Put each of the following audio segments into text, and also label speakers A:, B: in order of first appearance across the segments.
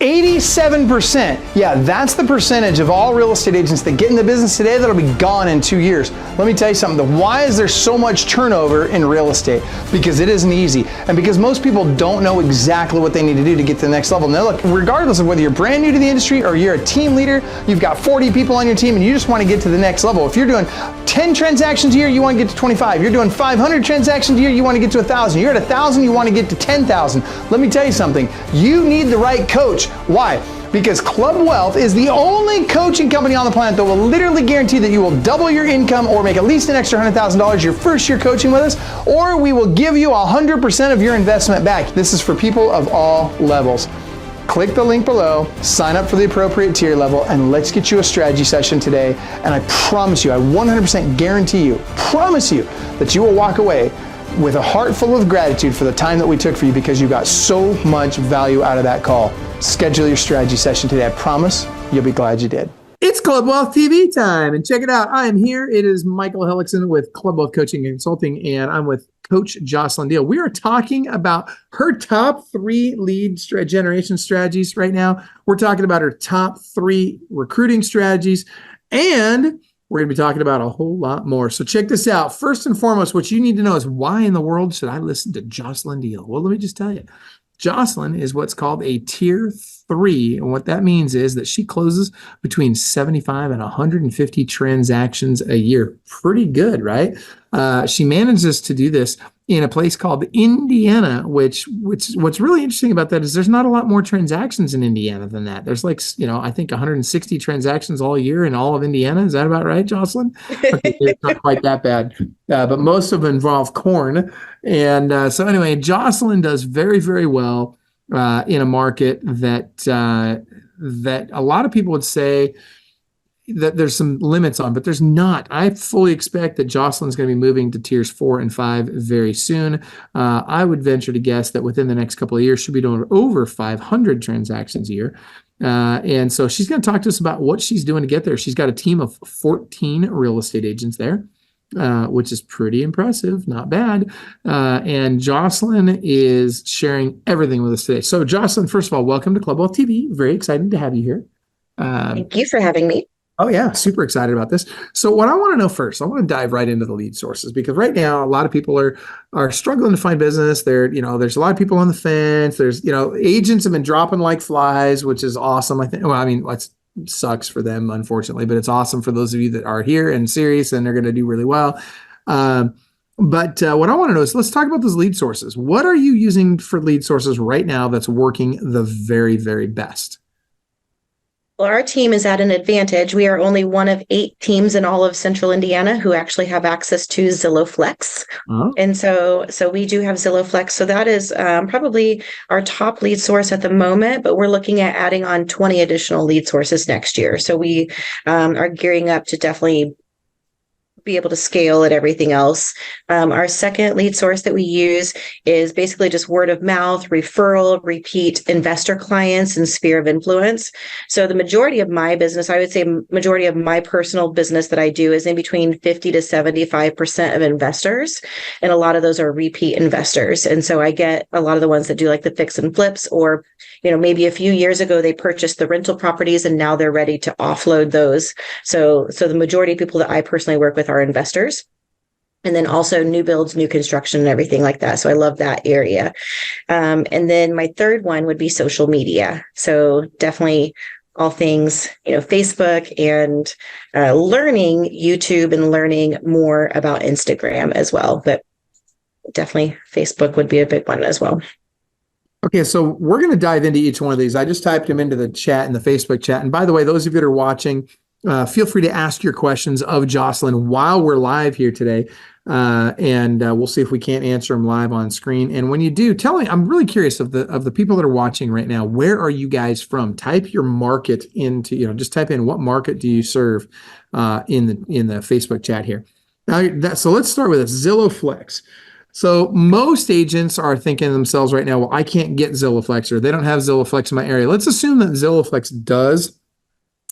A: 87%. Yeah, that's the percentage of all real estate agents that get in the business today that'll be gone in 2 years. Let me tell you something. Why is there so much turnover in real estate? Because it isn't easy. And because most people don't know exactly what they need to do to get to the next level. Now look, regardless of whether you're brand new to the industry or you're a team leader, you've got 40 people on your team and you just want to get to the next level. If you're doing 10 transactions a year, you want to get to 25. You're doing 500 transactions a year, you want to get to 1,000. You're at 1,000, you want to get to 10,000. Let me tell you something. You need the right coach. Why? Because Club Wealth is the only coaching company on the planet that will literally guarantee that you will double your income or make at least an extra $100,000 your first year coaching with us, or we will give you 100% of your investment back. This is for people of all levels. Click the link below, sign up for the appropriate tier level, and let's get you a strategy session today. And I promise you, I 100% guarantee you, promise you that you will walk away with a heart full of gratitude for the time that we took for you because you got so much value out of that call. Schedule your strategy session today. I promise you'll be glad you did.
B: It's Club Wealth TV time, and check it out. I am here. It is Michael Hellickson with Club Wealth Coaching and Consulting, and I'm with Coach Jocelyn Deal. We are talking about her top 3 lead generation strategies right now. We're talking about her top 3 recruiting strategies, and we're going to be talking about a whole lot more. So check this out. First and foremost, what you need to know is why in the world should I listen to Jocelyn Deal? Well, let me just tell you. Jocelyn is what's called a tier 3. And what that means is that she closes between 75 and 150 transactions a year. Pretty good, right? She manages to do this in a place called Indiana, which what's really interesting about that is there's not a lot more transactions in Indiana than that. There's like, I think 160 transactions all year in all of Indiana. Is that about right, Jocelyn? Okay, it's not quite that bad, but most of them involve corn. And so anyway, Jocelyn does very, very well in a market that a lot of people would say that there's some limits on, but there's not. I fully expect that Jocelyn's going to be moving to tiers 4 and 5 very soon. I would venture to guess that within the next couple of years, she'll be doing over 500 transactions a year. And so she's going to talk to us about what she's doing to get there. She's got a team of 14 real estate agents there, which is pretty impressive, not bad. And Jocelyn is sharing everything with us today. So Jocelyn, first of all, welcome to Club Wealth TV. Very excited to have you here.
C: Thank you for having me.
B: Oh yeah, super excited about this. So what I want to know first, I want to dive right into the lead sources because right now a lot of people are struggling to find business. There's a lot of people on the fence. There's, agents have been dropping like flies, which is awesome. That sucks for them, unfortunately, but it's awesome for those of you that are here and serious and they're going to do really well. But what I want to know is let's talk about those lead sources. What are you using for lead sources right now that's working the very, very best?
C: Well, our team is at an advantage. We are only one of 8 teams in all of Central Indiana who actually have access to Zillow Flex. Oh. And so we do have Zillow Flex. So that is probably our top lead source at the moment, but we're looking at adding on 20 additional lead sources next year. So we are gearing up to definitely be able to scale and everything else. Our second lead source that we use is basically just word of mouth, referral, repeat investor clients, and sphere of influence. So the majority of my business, I would say majority of my personal business that I do is in between 50 to 75% of investors. And a lot of those are repeat investors. And so I get a lot of the ones that do like the fix and flips, or maybe a few years ago they purchased the rental properties and now they're ready to offload those. So the majority of people that I personally work with are investors, and then also new builds, new construction, and everything like that. So I love that area. And then my third one would be social media. So definitely all things, Facebook and learning YouTube and learning more about Instagram as well. But definitely Facebook would be a big one as well.
B: Okay, so we're going to dive into each one of these. I just typed them into the chat, in the Facebook chat. And by the way, those of you that are watching, feel free to ask your questions of Jocelyn while we're live here today. And we'll see if we can't answer them live on screen. And when you do, tell me, I'm really curious of the people that are watching right now, where are you guys from? Type your market into, just type in what market do you serve in the Facebook chat here. Now, so let's start with this, Zillow Flex. So most agents are thinking to themselves right now, well, I can't get Zillow Flex, or they don't have Zillow Flex in my area. Let's assume that Zillow Flex does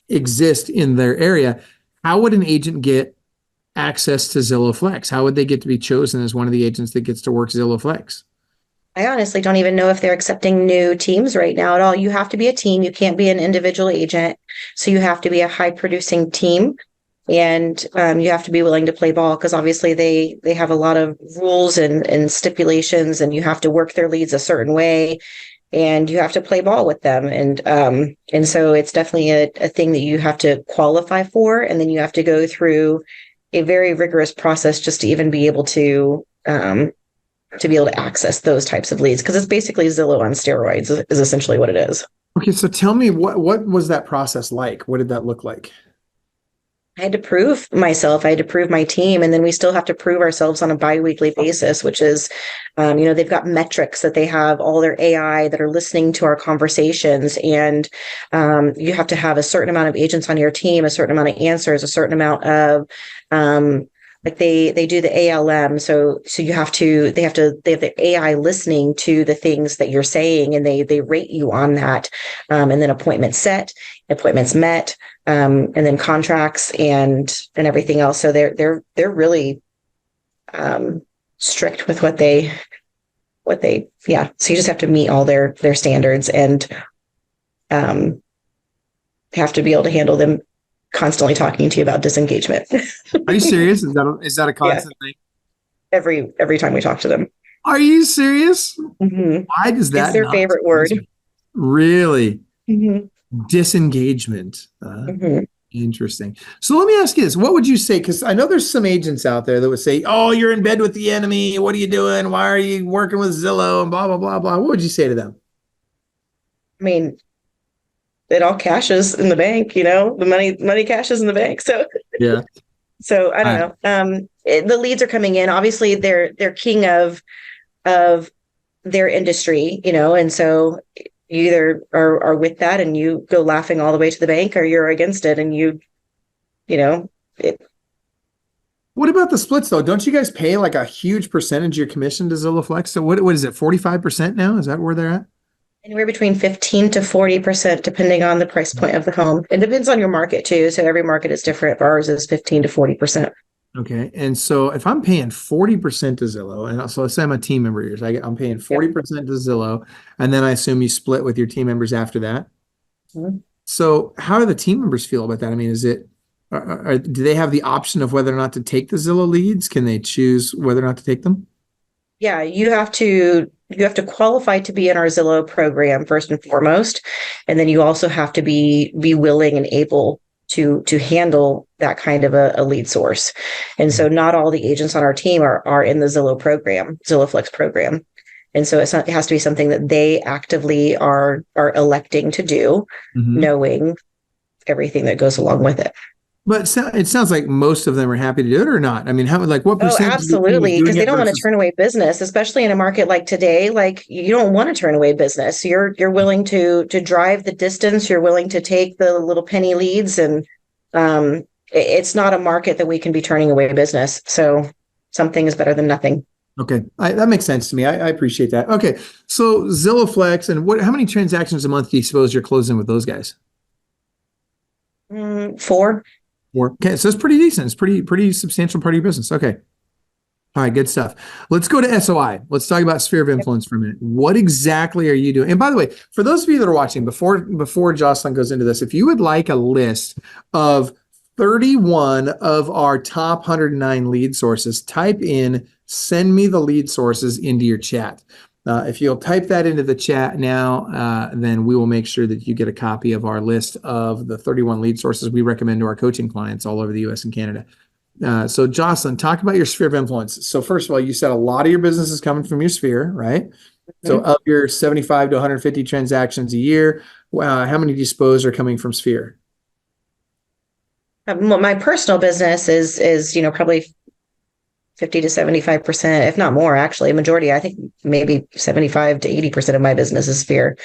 B: exist in their area. How would an agent get access to Zillow Flex? How would they get to be chosen as one of the agents that gets to work Zillow Flex?
C: I honestly don't even know if they're accepting new teams right now at all. You have to be a team. You can't be an individual agent. So you have to be a high producing team, and you have to be willing to play ball, because obviously they have a lot of rules and stipulations, and you have to work their leads a certain way, and you have to play ball with them. And so it's definitely a thing that you have to qualify for. And then you have to go through a very rigorous process just to even be able to be able to access those types of leads, because it's basically Zillow on steroids is essentially what it is.
B: Okay, so tell me what was that process like? What did that look like?
C: I had to prove myself. I had to prove my team. And then we still have to prove ourselves on a biweekly basis, which is, they've got metrics that they have all their AI that are listening to our conversations. And you have to have a certain amount of agents on your team, a certain amount of answers, a certain amount of, like they do the ALM. So they have the AI listening to the things that you're saying, and they rate you on that. And then appointments set, appointments met, and then contracts and everything else. So they're really strict with what they yeah. So you just have to meet all their standards, and have to be able to handle them constantly talking to you about disengagement.
B: Are you serious? Is that a constant thing?
C: Every time we talk to them.
B: Are you serious?
C: Mm-hmm.
B: Why does that?
C: It's their favorite word.
B: Really?
C: Mm-hmm.
B: Disengagement.
C: Mm-hmm.
B: Interesting. So let me ask you this. What would you say? Because I know there's some agents out there that would say, oh, you're in bed with the enemy. What are you doing? Why are you working with Zillow and blah, blah, blah, blah. What would you say to them?
C: I mean, it all cashes in the bank, the money cashes in the bank. So
B: yeah.
C: So I don't know. The leads are coming in. Obviously, they're king of their industry, and so you either are with that and you go laughing all the way to the bank, or you're against it and it.
B: What about the splits though? Don't you guys pay like a huge percentage of your commission to Zillow Flex? So what is it? 45% now? Is that where they're at?
C: Anywhere between 15 to 40%, depending on the price point of the home. It depends on your market too. So every market is different. Ours is 15 to 40%.
B: Okay. And so if I'm paying 40% to Zillow, and so let's say I'm a team member here, so I'm paying 40% to Zillow, and then I assume you split with your team members after that.
C: Mm-hmm.
B: So how do the team members feel about that? I mean, do they have the option of whether or not to take the Zillow leads? Can they choose whether or not to take them?
C: Yeah, you have to qualify to be in our Zillow program first and foremost, and then you also have to be willing and able to handle that kind of a lead source. And so not all the agents on our team are in the Zillow Flex program. And so it has to be something that they actively are electing to do, knowing everything that goes along with it.
B: But it sounds like most of them are happy to do it, or not? I mean, what percentage?
C: Oh, absolutely, because they don't want to turn away business, especially in a market like today. Like, you don't want to turn away business. You're willing to drive the distance. You're willing to take the little penny leads, and it's not a market that we can be turning away business. So something is better than nothing.
B: Okay, that makes sense to me. I appreciate that. Okay, so Zillow Flex, and how many transactions a month do you suppose you're closing with those guys?
C: 4.
B: Okay, so it's pretty decent. It's pretty substantial part of your business. Okay. All right, good stuff. Let's go to SOI. Let's talk about sphere of influence for a minute. What exactly are you doing? And by the way, for those of you that are watching, before Jocelyn goes into this, if you would like a list of 31 of our top 109 lead sources, type in "send me the lead sources" into your chat. If you'll type that into the chat now, then we will make sure that you get a copy of our list of the 31 lead sources we recommend to our coaching clients all over the US and Canada. So Jocelyn, talk about your sphere of influence. So first of all, you said a lot of your business is coming from your sphere, right? Mm-hmm. So of your 75 to 150 transactions a year, how many do you suppose are coming from sphere?
C: My personal business is probably 50 to 75%, if not more, actually. Majority, I think maybe 75 to 80% of my business is sphere.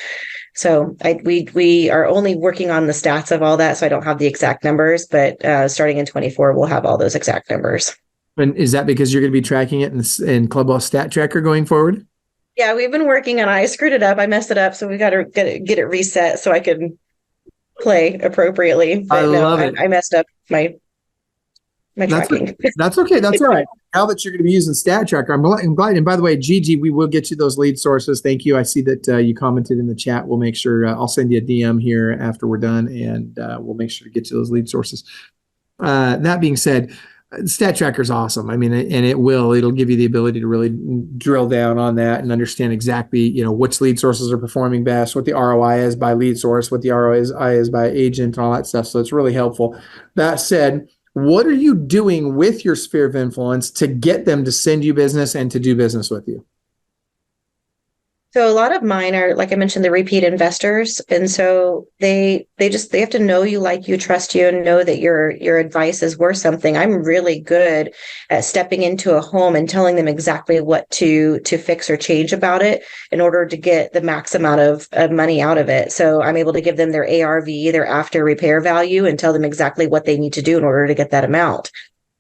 C: So we are only working on the stats of all that, so I don't have the exact numbers, but starting in 24, we'll have all those exact numbers.
B: And is that because you're going to be tracking it in Clubhouse Stat Tracker going forward?
C: Yeah, we've been working on it. I screwed it up. I messed it up, so we got to get it reset so I can play appropriately. But
B: I love it.
C: I messed up my my tracking.
B: That's okay. That's all right. Now that you're going to be using Stat Tracker, I'm glad. And by the way, Gigi, we will get you those lead sources. Thank you. I see that you commented in the chat. We'll make sure I'll send you a DM here after we're done, and we'll make sure to get you those lead sources. That being said, Stat Tracker is awesome. I mean, and it'll give you the ability to really drill down on that and understand exactly, which lead sources are performing best, what the ROI is by lead source, what the ROI is by agent, and all that stuff. So it's really helpful. That said, what are you doing with your sphere of influence to get them to send you business and to do business with you?
C: So a lot of mine are, like I mentioned, the repeat investors. And so they have to know you, like you, trust you, and know that your advice is worth something. I'm really good at stepping into a home and telling them exactly what to fix or change about it in order to get the max amount of money out of it. So I'm able to give them their ARV, their after repair value, and tell them exactly what they need to do in order to get that amount.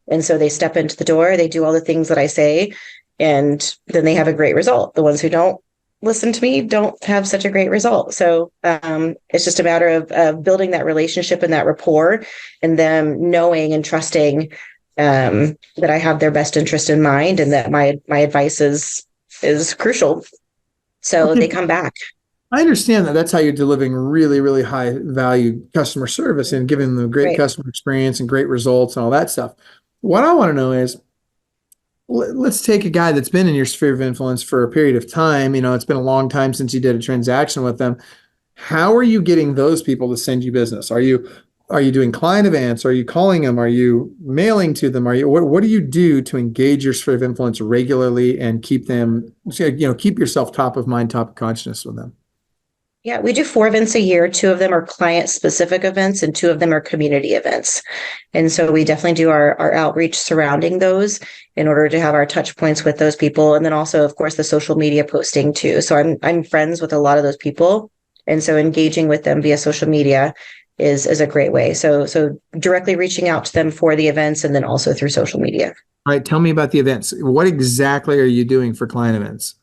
C: And so they step into the door, they do all the things that I say, and then they have a great result. The ones who don't listen to me don't have such a great result. So it's just a matter of building that relationship and that rapport, and them knowing and trusting that I have their best interest in mind, and that my advice is crucial. So
B: Okay.
C: they come back.
B: I understand that that's how you're delivering really, really high value customer service and giving them a great customer experience and great results and all that stuff. What I want to know is, let's take a guy that's been in your sphere of influence for a period of time. It's been a long time since you did a transaction with them. How are you getting those people to send you business? Are you doing client events? Are you calling them? Are you mailing to them? What do you do to engage your sphere of influence regularly and keep them, keep yourself top of mind, top of consciousness with them?
C: Yeah, we do 4 events a year. 2 of them are client-specific events, and 2 of them are community events. And so we definitely do our outreach surrounding those in order to have our touch points with those people. And then also, of course, the social media posting too. So I'm friends with a lot of those people. And so engaging with them via social media is a great way. So directly reaching out to them for the events, and then also through social media.
B: All right, tell me about the events. What exactly are you doing for client events?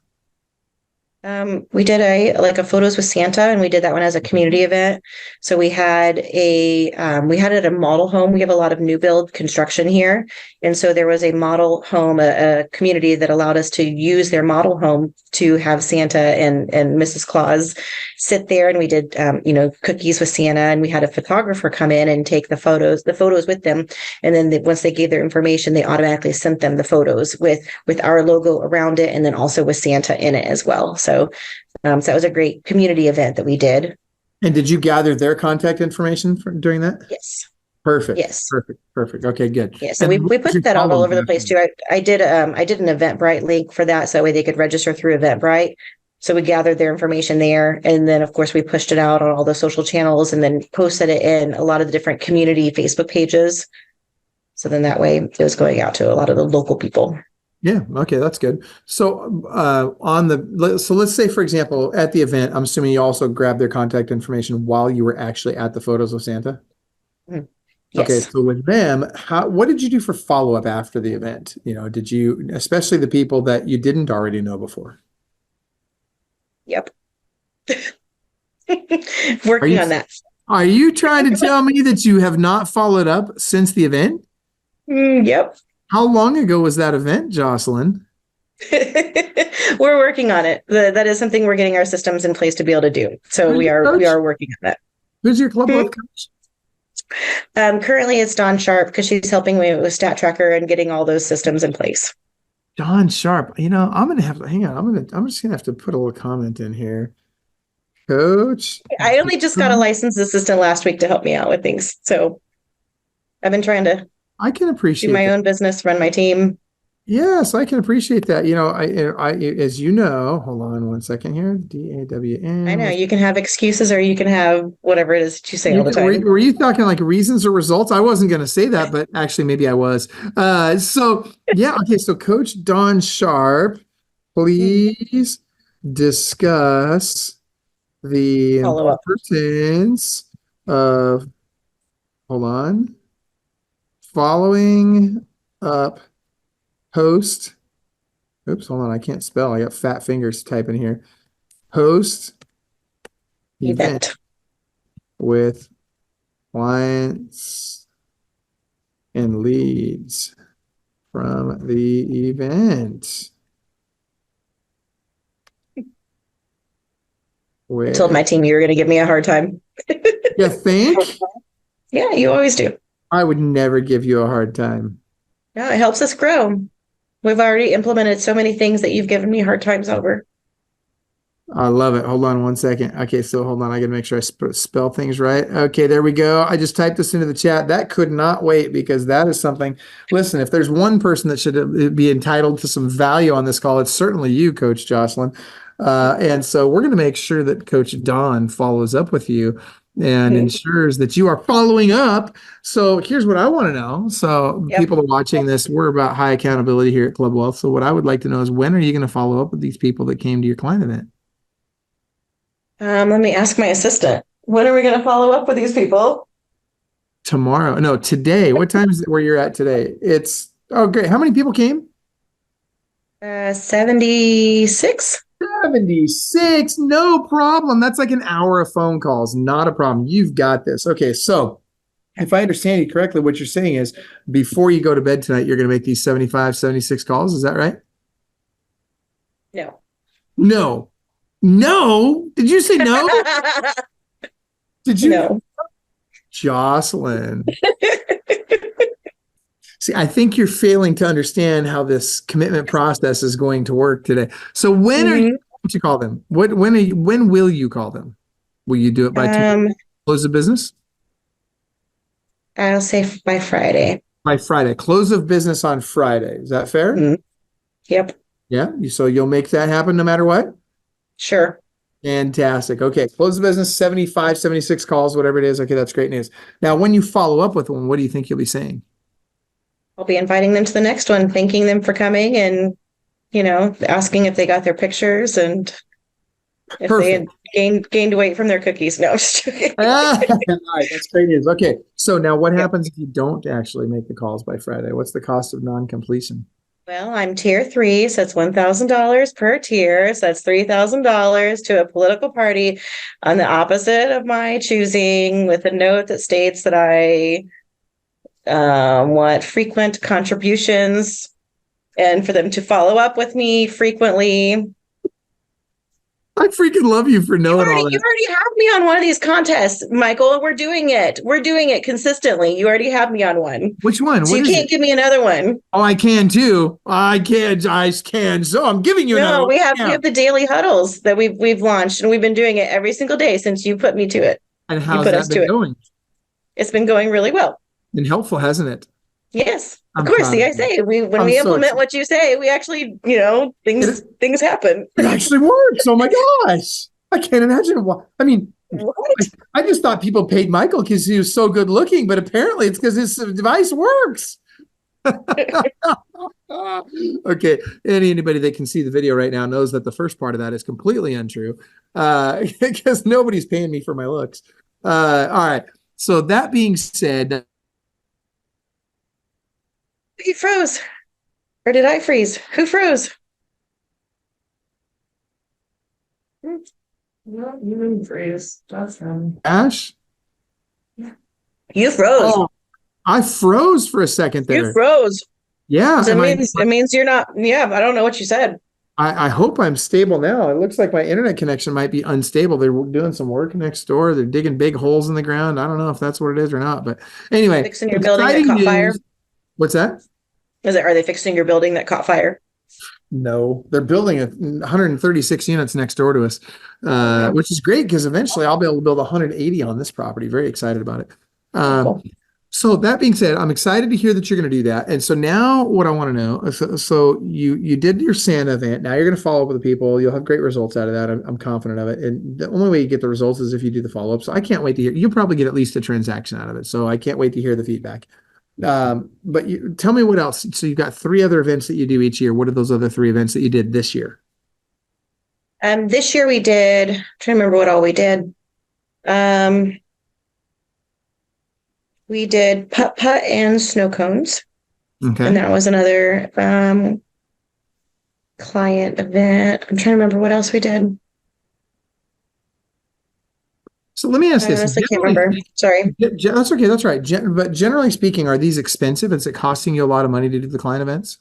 C: We did a photos with Santa, and we did that one as a community event. So we had it at a model home. We have a lot of new build construction here. And so there was a model home, a community that allowed us to use their model home to have Santa and Mrs. Claus sit there. And we did, cookies with Santa, and we had a photographer come in and take the photos with them. And then once they gave their information, they automatically sent them the photos with our logo around it, and then also with Santa in it as well. So that was a great community event that we did. And
B: did you gather their contact information during that?
C: Yes.
B: Perfect.
C: Yes.
B: Perfect. Okay, good.
C: Yeah. So we put that all over the place too. I did an Eventbrite link for that, so that way they could register through Eventbrite. So we gathered their information there, and then of course we pushed it out on all the social channels, and then posted it in a lot of the different community Facebook pages. So then that way it was going out to a lot of the local people.
B: Yeah. Okay. That's good. So, let's say, for example, at the event, I'm assuming you also grabbed their contact information while you were actually at the photos of Santa.
C: Mm-hmm. Yes.
B: Okay. So with them, what did you do for follow-up after the event? Did you, especially the people that you didn't already know before?
C: Yep. Working on that.
B: Are you trying to tell me that you have not followed up since the event?
C: Yep.
B: How long ago was that event, Jocelyn?
C: We're working on it. That is something we're getting our systems in place to be able to do. So we are working on that.
B: Who's your club health coach?
C: Currently it's Dawn Sharp, because she's helping me with Stat Tracker and getting all those systems in place.
B: Dawn Sharp. I'm gonna have to hang on. I'm just gonna have to put a little comment in here. Coach.
C: I only just got a licensed assistant last week to help me out with things. So I've been trying to
B: appreciate
C: do my own business, run my team.
B: Yes, I can appreciate that. I as you know, hold on one second here. DAWN.
C: I know you can have excuses, or you can have whatever it is that you say all the time.
B: Were you talking like reasons or results? I wasn't going to say that, but actually maybe I was. So yeah, okay. So Coach Dawn Sharp, please discuss the importance of, hold on, following up post. Oops, hold on. I can't spell. I got fat fingers typing here. Post event with clients and leads from the event.
C: I told my team you were going to give me a hard time.
B: You think?
C: Yeah, you always do.
B: I would never give you a hard time.
C: No, it helps us grow. We've already implemented so many things that you've given me hard times over.
B: I love it. Hold on one second. Okay, so hold on. I gotta make sure I spell things right. Okay, there we go. I just typed this into the chat. That could not wait because that is something. Listen, if there's one person that should be entitled to some value on this call, it's certainly you, Coach Jocelyn. And so we're going to make sure that Coach Don follows up with you and ensures that you are following up. So here's what I want to know. So people are watching this. We're about high accountability here at Club Wealth. So what I would like to know is, when are you going to follow up with these people that came to your client event?
C: Let me ask my assistant. When are we going to follow up with these people?
B: Tomorrow. No, today. What time is it where you're at today? It's, oh, great. How many people came?
C: 76.
B: 76. No problem. That's like an hour of phone calls. Not a problem. You've got this. Okay. So if I understand you correctly, what you're saying is, before you go to bed tonight, you're going to make these 75, 76 calls. Is that right?
C: No.
B: No. No. Did you say no? Did you?
C: No.
B: Jocelyn. See, I think you're failing to understand how this commitment process is going to work today. So when are you going to call them? When will you call them? Will you do it by close of business?
C: I'll say by Friday.
B: By Friday. Close of business on Friday. Is that fair?
C: Mm-hmm. Yep.
B: Yeah. So you'll make that happen no matter what?
C: Sure.
B: Fantastic. Okay. Close the business, 75, 76 calls, whatever it is. Okay. That's great news. Now, when you follow up with one, what do you think you'll be saying?
C: I'll be inviting them to the next one, thanking them for coming and, asking if they got their pictures and if they had gained weight from their cookies. No, I'm just joking.
B: All right. That's great news. Okay. So now what happens if you don't actually make the calls by Friday? What's the cost of non-completion?
C: Well, I'm tier 3, so it's $1,000 per tier. So that's $3,000 to a political party on the opposite of my choosing, with a note that states that I want frequent contributions and for them to follow up with me frequently.
B: I freaking love you for knowing all that.
C: You already have me on one of these contests, Michael. We're doing it. We're doing it consistently. You already have me on one.
B: Which one?
C: So you can't give me another one.
B: Oh, I can too. I can. So I'm giving you another one.
C: We have the daily huddles that we've launched, and we've been doing it every single day since you put me to it.
B: And how's that been going?
C: It's been going really well.
B: Been helpful, hasn't it?
C: Yes, of course. See, I say when we implement what you say, we actually, things happen.
B: It actually works. Oh my gosh! I can't imagine why. I mean, I just thought people paid Michael because he was so good looking, but apparently it's because his device works. Okay, anybody that can see the video right now knows that the first part of that is completely untrue, because nobody's paying me for my looks. All right. So that being said.
C: He froze. Or did I freeze? Who froze? No, you didn't freeze. That's him.
B: Ash?
C: You froze.
B: Oh, I froze for a second there.
C: You froze.
B: Yeah.
C: So it means you're not. Yeah, I don't know what you said.
B: I hope I'm stable now. It looks like my internet connection might be unstable. They're doing some work next door. They're digging big holes in the ground. I don't know if that's what it is or not. But anyway.
C: Fixing your building that caught fire?
B: What's that?
C: Are they fixing your building that caught fire?
B: No, they're building 136 units next door to us, which is great because eventually I'll be able to build 180 on this property. Very excited about it. Cool. So that being said, I'm excited to hear that you're going to do that. And so now what I want to know, so you did your Santa event. Now you're going to follow up with the people. You'll have great results out of that. I'm confident of it. And the only way you get the results is if you do the follow-up. So I can't wait to hear. You'll probably get at least a transaction out of it. So I can't wait to hear the feedback. But tell me what else. So you've got 3 other events that you do each year. What are those other 3 events that you did this year?
C: This year we did, I'm trying to remember what all we did. We did putt-putt and snow cones.
B: Okay.
C: And that was another client event. I'm trying to remember what else we did.
B: So let me ask
C: I
B: this.
C: honestly can't
B: Generally
C: remember.
B: speaking,
C: Sorry.
B: that's okay. That's right. But generally speaking, are these expensive? Is it costing you a lot of money to do the client events?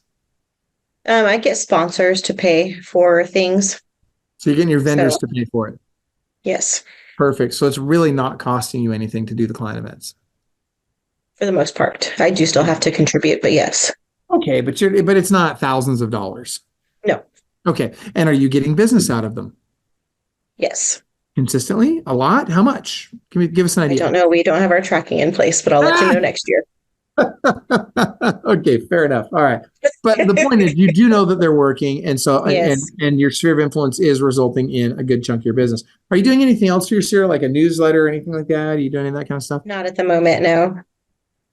C: I get sponsors to pay for things.
B: So you're getting your vendors
C: So
B: to pay for it.
C: yes,
B: Perfect. So it's really not costing you anything to do the client events.
C: for the most part. I do still have to contribute, but yes.
B: Okay, but it's not thousands of dollars.
C: No.
B: Okay. And are you getting business out of them
C: Yes.
B: consistently? A lot? How much? Give us an
C: I
B: idea.
C: don't know. We don't have our tracking in place, but I'll let you know next year.
B: Okay, fair enough. All right. But the point is you do know that they're working, and so
C: Yes.
B: and your sphere of influence is resulting in a good chunk of your business. Are you doing anything else for your sphere, like a newsletter or anything like that? Are you doing any of that kind of stuff?
C: Not at the moment, no.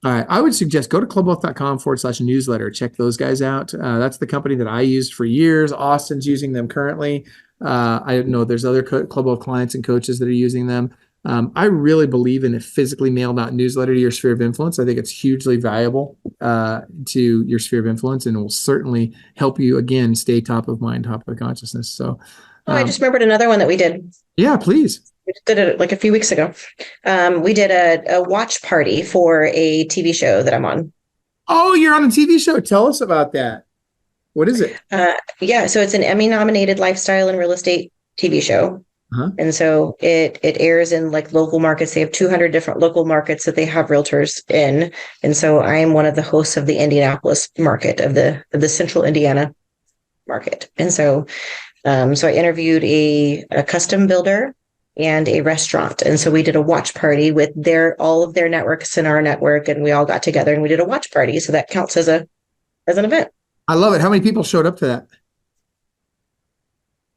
B: All right. I would suggest go to clubwealth.com/newsletter. Check those guys out. That's the company that I used for years. Austin's using them currently. I know there's other Club Wealth clients and coaches that are using them. I really believe in a physically mailed out newsletter to your sphere of influence. I think it's hugely valuable to your sphere of influence, and it will certainly help you, again, stay top of mind, top of consciousness. So,
C: Oh, I just remembered another one that we did.
B: yeah, please.
C: We did it like a few weeks ago. We did a watch party for a TV show that I'm on.
B: Oh, you're on a TV show. Tell us about that. What is it?
C: Yeah, so it's an Emmy-nominated lifestyle and real estate TV show.
B: Uh-huh.
C: And so it airs in like local markets. They have 200 different local markets that they have realtors in. And so I am one of the hosts of the Indianapolis market of the Central Indiana market. And so so I interviewed a custom builder and a restaurant. And so we did a watch party with all of their networks in our network, and we all got together and we did a watch party. So that counts as an event.
B: I love it. How many people showed up to that?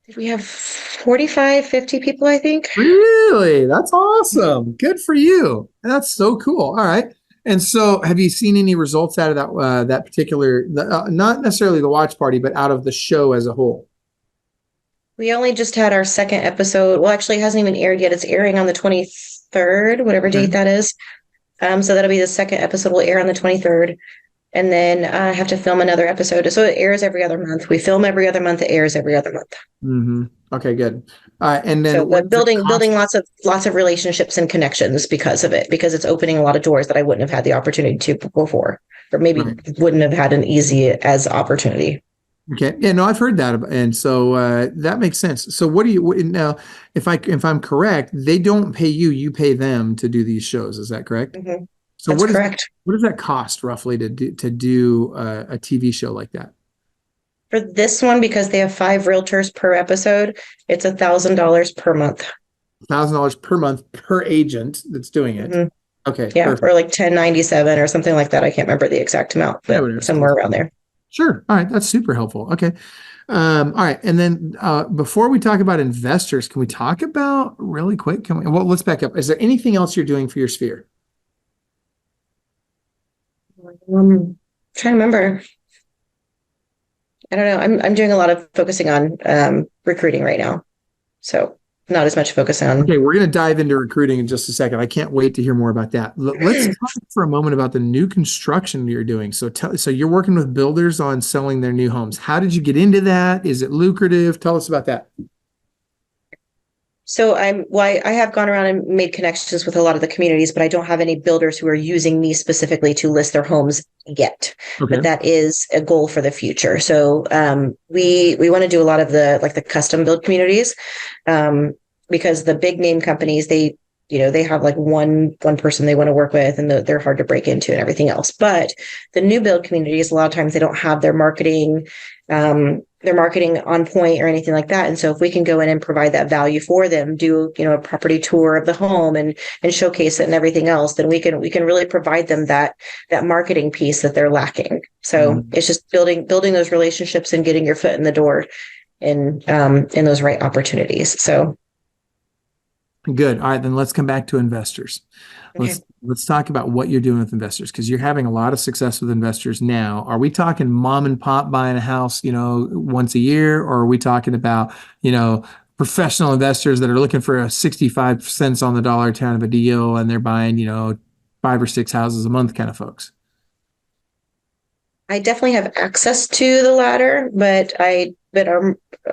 C: Did we have 45, 50 people, I think?
B: Really? That's awesome. Good for you. That's so cool. All right. And so, have you seen any results out of that particular, not necessarily the watch party, but out of the show as a whole?
C: We only just had our second episode. Well, actually, it hasn't even aired yet. It's airing on the 23rd, whatever date that is. So that'll be the second episode will air on the 23rd. And then I have to film another episode. So it airs every other month. We film every other month. It airs every other month.
B: Mm-hmm. Okay, good. And then
C: so building lots of relationships and connections because of it, because it's opening a lot of doors that I wouldn't have had the opportunity to before, or maybe wouldn't have had an easy as opportunity.
B: Okay. Yeah, no, I've heard that. And so that makes sense. So what do you now, if I'm correct, they don't pay you, you pay them to do these shows. Is that correct?
C: Mm-hmm.
B: So
C: That's correct.
B: What does that cost roughly to do a TV show like that?
C: For this one, because they have 5 realtors per episode, it's $1,000 per month.
B: $1,000 per month per agent that's doing it. Mm-hmm. Okay.
C: Yeah.
B: Perfect.
C: Or like 1097 or something like that. I can't remember the exact amount, but somewhere around there.
B: Sure. All right. That's super helpful. Okay. All right. And then before we talk about investors, can we talk about really quick? Let's back up. Is there anything else you're doing for your sphere?
C: Trying to remember. I don't know. I'm doing a lot of focusing on recruiting right now. So not as much focus on.
B: Okay, we're going to dive into recruiting in just a second. I can't wait to hear more about that. Let's talk for a moment about the new construction you're doing. So you're working with builders on selling their new homes. How did you get into that? Is it lucrative? Tell us about that.
C: So I have gone around and made connections with a lot of the communities, but I don't have any builders who are using me specifically to list their homes yet. Okay. But that is a goal for the future. So we want to do a lot of the custom build communities because the big name companies, they have like one person they want to work with, and they're hard to break into and everything else. But the new build communities, a lot of times they don't have their marketing on point or anything like that. And so if we can go in and provide that value for them, do, a property tour of the home and showcase it and everything else, then we can really provide them that marketing piece that they're lacking. So it's just building those relationships and getting your foot in the door in those right opportunities. So.
B: Good. All right, then let's come back to investors. Okay. Let's talk about what you're doing with investors, because you're having a lot of success with investors now. Are we talking mom and pop buying a house, once a year, or are we talking about, professional investors that are looking for a 65 cents on the dollar kind of a deal, and they're buying, 5 or 6 houses a month kind of folks?
C: I definitely have access to the latter, but I but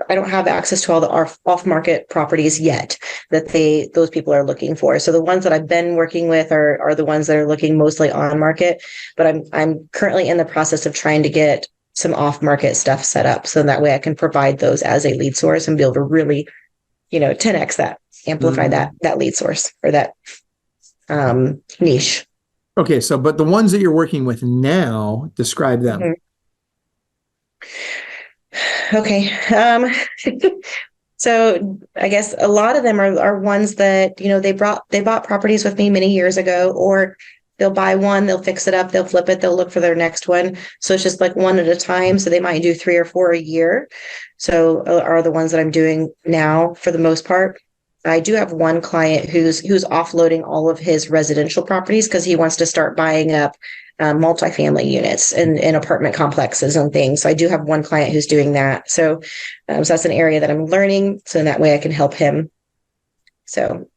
C: I don't have access to all the off market properties yet that those people are looking for. So the ones that I've been working with are the ones that are looking mostly on market, but I'm currently in the process of trying to get some off market stuff set up so that way I can provide those as a lead source and be able to really, 10x that, amplify that lead source or that niche.
B: Okay, so but the ones that you're working with now, describe them.
C: Mm-hmm. Okay. So I guess a lot of them are ones that, they bought properties with me many years ago, or they'll buy one, they'll fix it up, they'll flip it, they'll look for their next one. So it's just like one at a time. So they might do 3 or 4 a year. So are the ones that I'm doing now for the most part. I do have one client who's offloading all of his residential properties because he wants to start buying up multifamily units and apartment complexes and things. So I do have one client who's doing that. So that's an area that I'm learning. So in that way I can help him. So,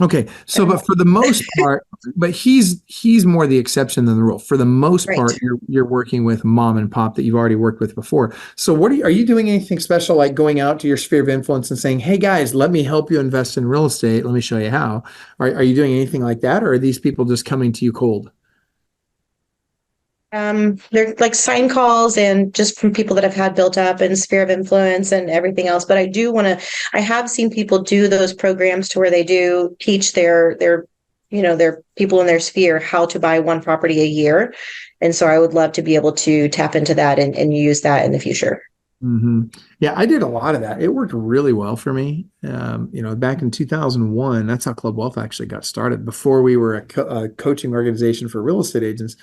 B: okay. So, but for the most part, but he's more the exception than the rule. For the most part, you're working with mom and pop that you've already worked with before. So are you doing anything special, like going out to your sphere of influence and saying, hey guys, let me help you invest in real estate. Let me show you how. Are you doing anything like that? Or are these people just coming to you cold?
C: They're like sign calls and just from people that I've had built up and sphere of influence and everything else. But I have seen people do those programs to where they do teach their people in their sphere how to buy one property a year. And so I would love to be able to tap into that and use that in the future.
B: Mm-hmm. Yeah, I did a lot of that. It worked really well for me. Back in 2001, that's how Club Wealth actually got started. Before we were a coaching organization for real estate agents,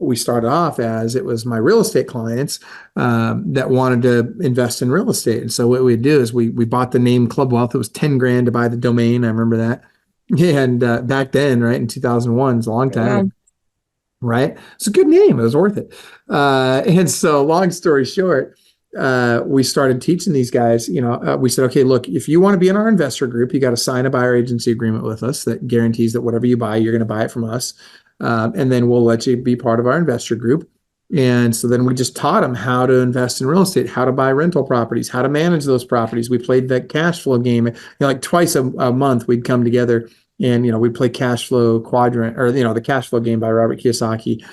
B: we started off as it was my real estate clients that wanted to invest in real estate. And so what we'd do is we bought the name Club Wealth. It was 10 grand to buy the domain. I remember that. And back then, right, in 2001, it's a long time.
C: Wow.
B: Right? It's a good name. It was worth it. And so long story short, we started teaching these guys, we said, okay, look, if you want to be in our investor group, you got to sign a buyer agency agreement with us that guarantees that whatever you buy, you're going to buy it from us. And then we'll let you be part of our investor group. And so then we just taught them how to invest in real estate, how to buy rental properties, how to manage those properties. We played that cash flow game, like twice a month we'd come together and, we'd play cash flow quadrant or, the cash flow game by Robert Kiyosaki.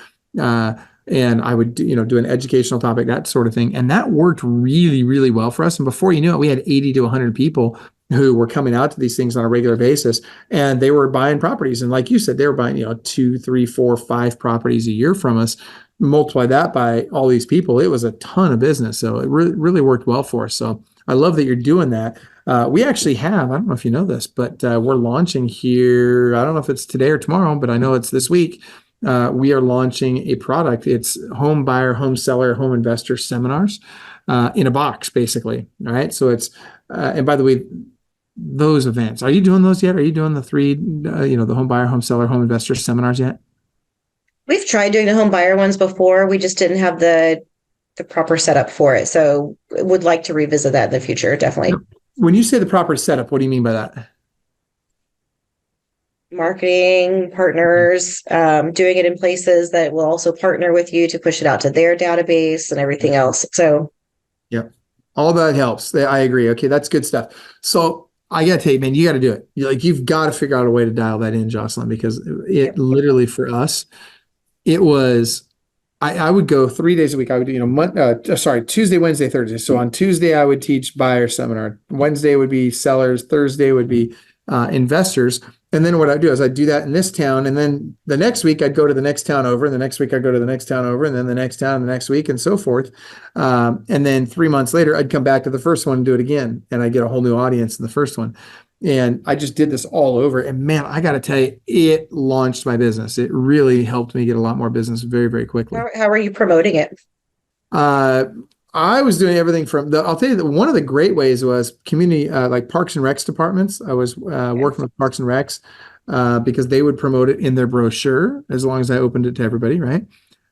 B: And I would do an educational topic, that sort of thing. And that worked really, really well for us. And before you knew it, we had 80 to 100 people who were coming out to these things on a regular basis, and they were buying properties. And like you said, they were buying, 2, 3, 4, 5 properties a year from us. Multiply that by all these people. It was a ton of business. So it really worked well for us. So I love that you're doing that. We actually have, I don't know if you know this, but we're launching here. I don't know if it's today or tomorrow, but I know it's this week. We are launching a product. It's home buyer, home seller, home investor seminars in a box, basically. All right. So it's, and by the way, those events, are you doing those yet? Are you doing the 3, the home buyer, home seller, home investor seminars yet?
C: We've tried doing the home buyer ones before. We just didn't have the proper setup for it. So would like to revisit that in the future. Definitely.
B: When you say the proper setup, what do you mean by that?
C: Marketing partners, doing it in places that will also partner with you to push it out to their database and everything else. So,
B: yeah, all that helps. I agree. Okay, that's good stuff. So I got to tell you, man, you got to do it. You've got to figure out a way to dial that in, Jocelyn, because it literally for us, it was. I would go 3 days a week. I would do, Tuesday, Wednesday, Thursday. So on Tuesday, I would teach buyer seminar. Wednesday would be sellers. Thursday would be investors. And then what I'd do is I'd do that in this town. And then the next week I'd go to the next town over. And the next week I'd go to the next town over. And then the next town, the next week and so forth. And then 3 months later, I'd come back to the first one and do it again. And I'd get a whole new audience in the first one. And I just did this all over. And man, I got to tell you, it launched my business. It really helped me get a lot more business very, very quickly.
C: How are you promoting it?
B: I was doing everything from I'll tell you that one of the great ways was community, like Parks and Recs departments. I was working with Parks and Recs because they would promote it in their brochure as long as I opened it to everybody, right?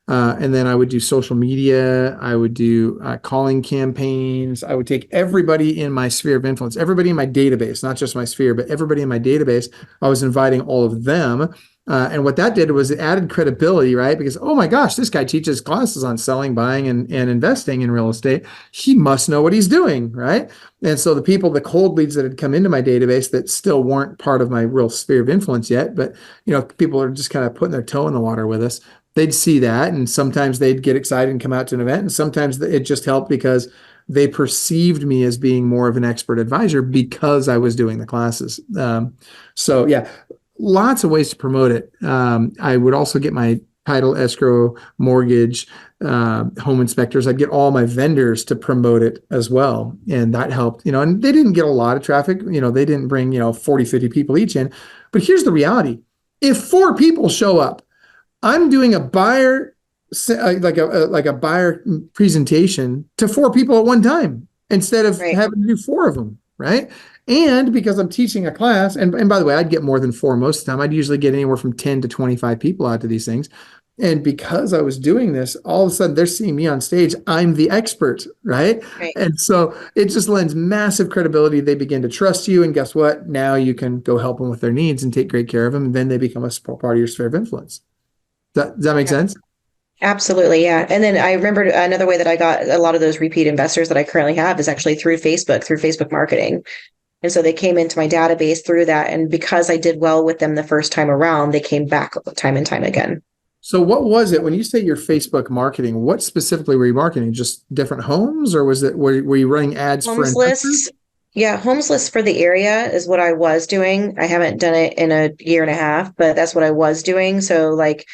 B: And then I would do social media. I would do calling campaigns. I would take everybody in my sphere of influence, everybody in my database, not just my sphere, but everybody in my database. I was inviting all of them And what that did was it added credibility, right? Because, oh my gosh, this guy teaches classes on selling, buying, and investing in real estate. He must know what he's doing, right? And so the cold leads that had come into my database that still weren't part of my real sphere of influence yet, but people are just kind of putting their toe in the water with us. They'd see that, and sometimes they'd get excited and come out to an event, and sometimes it just helped because they perceived me as being more of an expert advisor because I was doing the classes. So yeah, lots of ways to promote it. I would also get my title, escrow, mortgage, home inspectors. I'd get all my vendors to promote it as well. And that helped, and they didn't get a lot of traffic. They didn't bring, 40, 50 people each in. But here's the reality. If 4 people show up, I'm doing a buyer, like a buyer presentation to 4 people at one time instead of having to do 4 of them, right? And because I'm teaching a class, and by the way, I'd get more than 4 most of the time. I'd usually get anywhere from 10 to 25 people out to these things. And because I was doing this, all of a sudden they're seeing me on stage. I'm the expert, right? And so it just lends massive credibility. They begin to trust you. And guess what? Now you can go help them with their needs and take great care of them. And then they become a part of your sphere of influence. Does that make sense?
C: Absolutely. Yeah. And then I remembered another way that I got a lot of those repeat investors that I currently have is actually through Facebook marketing. And so they came into my database through that. And because I did well with them the first time around, they came back time and time again.
B: So what was it when you say your Facebook marketing? What specifically were you marketing? Just different homes, or were you running ads for
C: homes lists? Yeah, homes lists for the area is what I was doing. I haven't done it in a year and a half, but that's what I was doing. So like,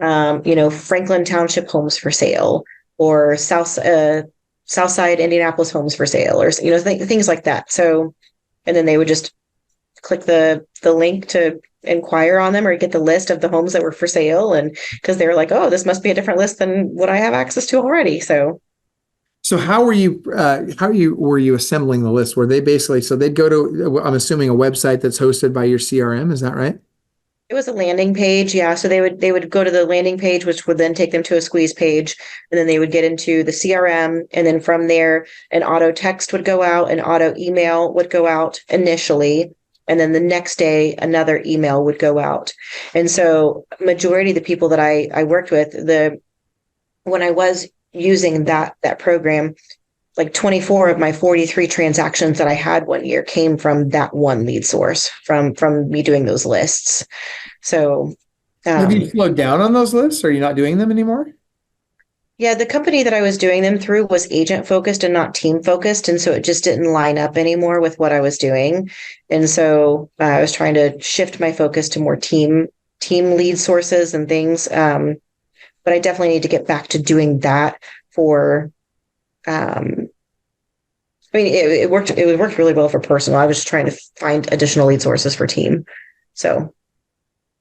C: Franklin Township homes for sale, or Southside Indianapolis homes for sale, or things like that. So, and then they would just click the link to inquire on them or get the list of the homes that were for sale, and because they were like, oh, this must be a different list than what I have access to already. So
B: how were you assembling the list? Were they basically, so they'd go to, I'm assuming, a website that's hosted by your CRM, is that right?
C: it was a landing page, yeah. So they would go to the landing page, which would then take them to a squeeze page, and then they would get into the CRM, and then from there, an auto text would go out, an auto email would go out initially, and then the next day another email would go out. And so, majority of the people that I worked with, when I was using that program, like 24 of my 43 transactions that I had one year came from that one lead source from me doing those lists. So
B: have you slowed down on those lists? Are you not doing them anymore?
C: Yeah, the company that I was doing them through was agent focused and not team focused. And so it just didn't line up anymore with what I was doing. And so I was trying to shift my focus to more team lead sources and things. But I definitely need to get back to doing that for it worked really well for personal. I was just trying to find additional lead sources for team. So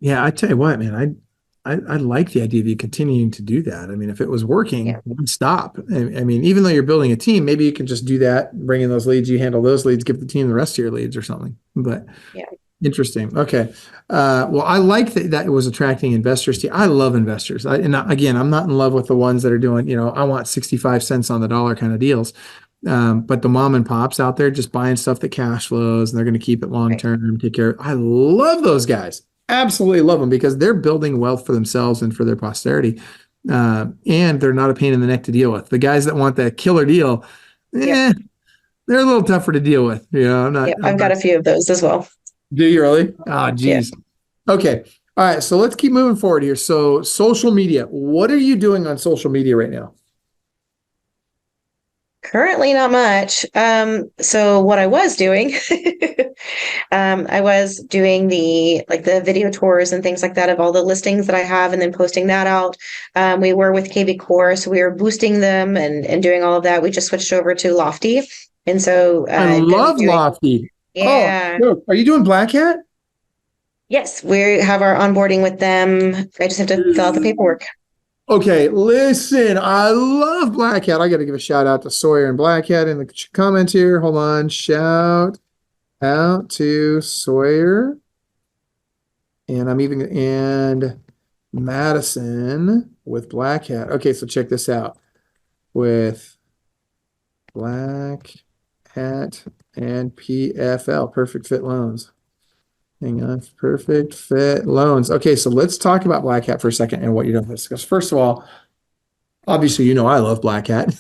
B: yeah, I tell you what, man, I like the idea of you continuing to do that. I mean, if it was working, why stop? I mean, even though you're building a team, maybe you can just do that, bring in those leads, you handle those leads, give the team the rest of your leads or something. But
C: yeah.
B: Interesting. Okay. Well, I like that it was attracting investors to you. I love investors. Again, I'm not in love with the ones that are doing, I want 65 cents on the dollar kind of deals. But the mom and pops out there just buying stuff that cash flows and they're going to keep it long term, take care. I love those guys. Absolutely love them because they're building wealth for themselves and for their posterity. And they're not a pain in the neck to deal with. The guys that want that killer deal, they're a little tougher to deal with.
C: I've got a few of those as well.
B: Do you really? Oh, geez. Yeah. Okay. All right. So let's keep moving forward here. So social media, what are you doing on social media right now?
C: Currently not much. So what I was doing, I was doing the video tours and things like that of all the listings that I have and then posting that out. We were with KV Core, so we were boosting them and doing all of that. We just switched over to Lofty. And so
B: I love Lofty.
C: Yeah.
B: Oh, are you doing Black Hat?
C: Yes, we have our onboarding with them. I just have to fill out the paperwork.
B: Okay, listen, I love Black Hat. I got to give a shout out to Sawyer and Black Hat in the comments here. Hold on. Shout out to Sawyer. And Madison with Black Hat. Okay, so check this out. With Black Hat and PFL, Perfect Fit Loans. Hang on. Perfect fit loans. Okay, so let's talk about Black Hat for a second and what you're doing with this. Because first of all, obviously, you know I love Black Hat.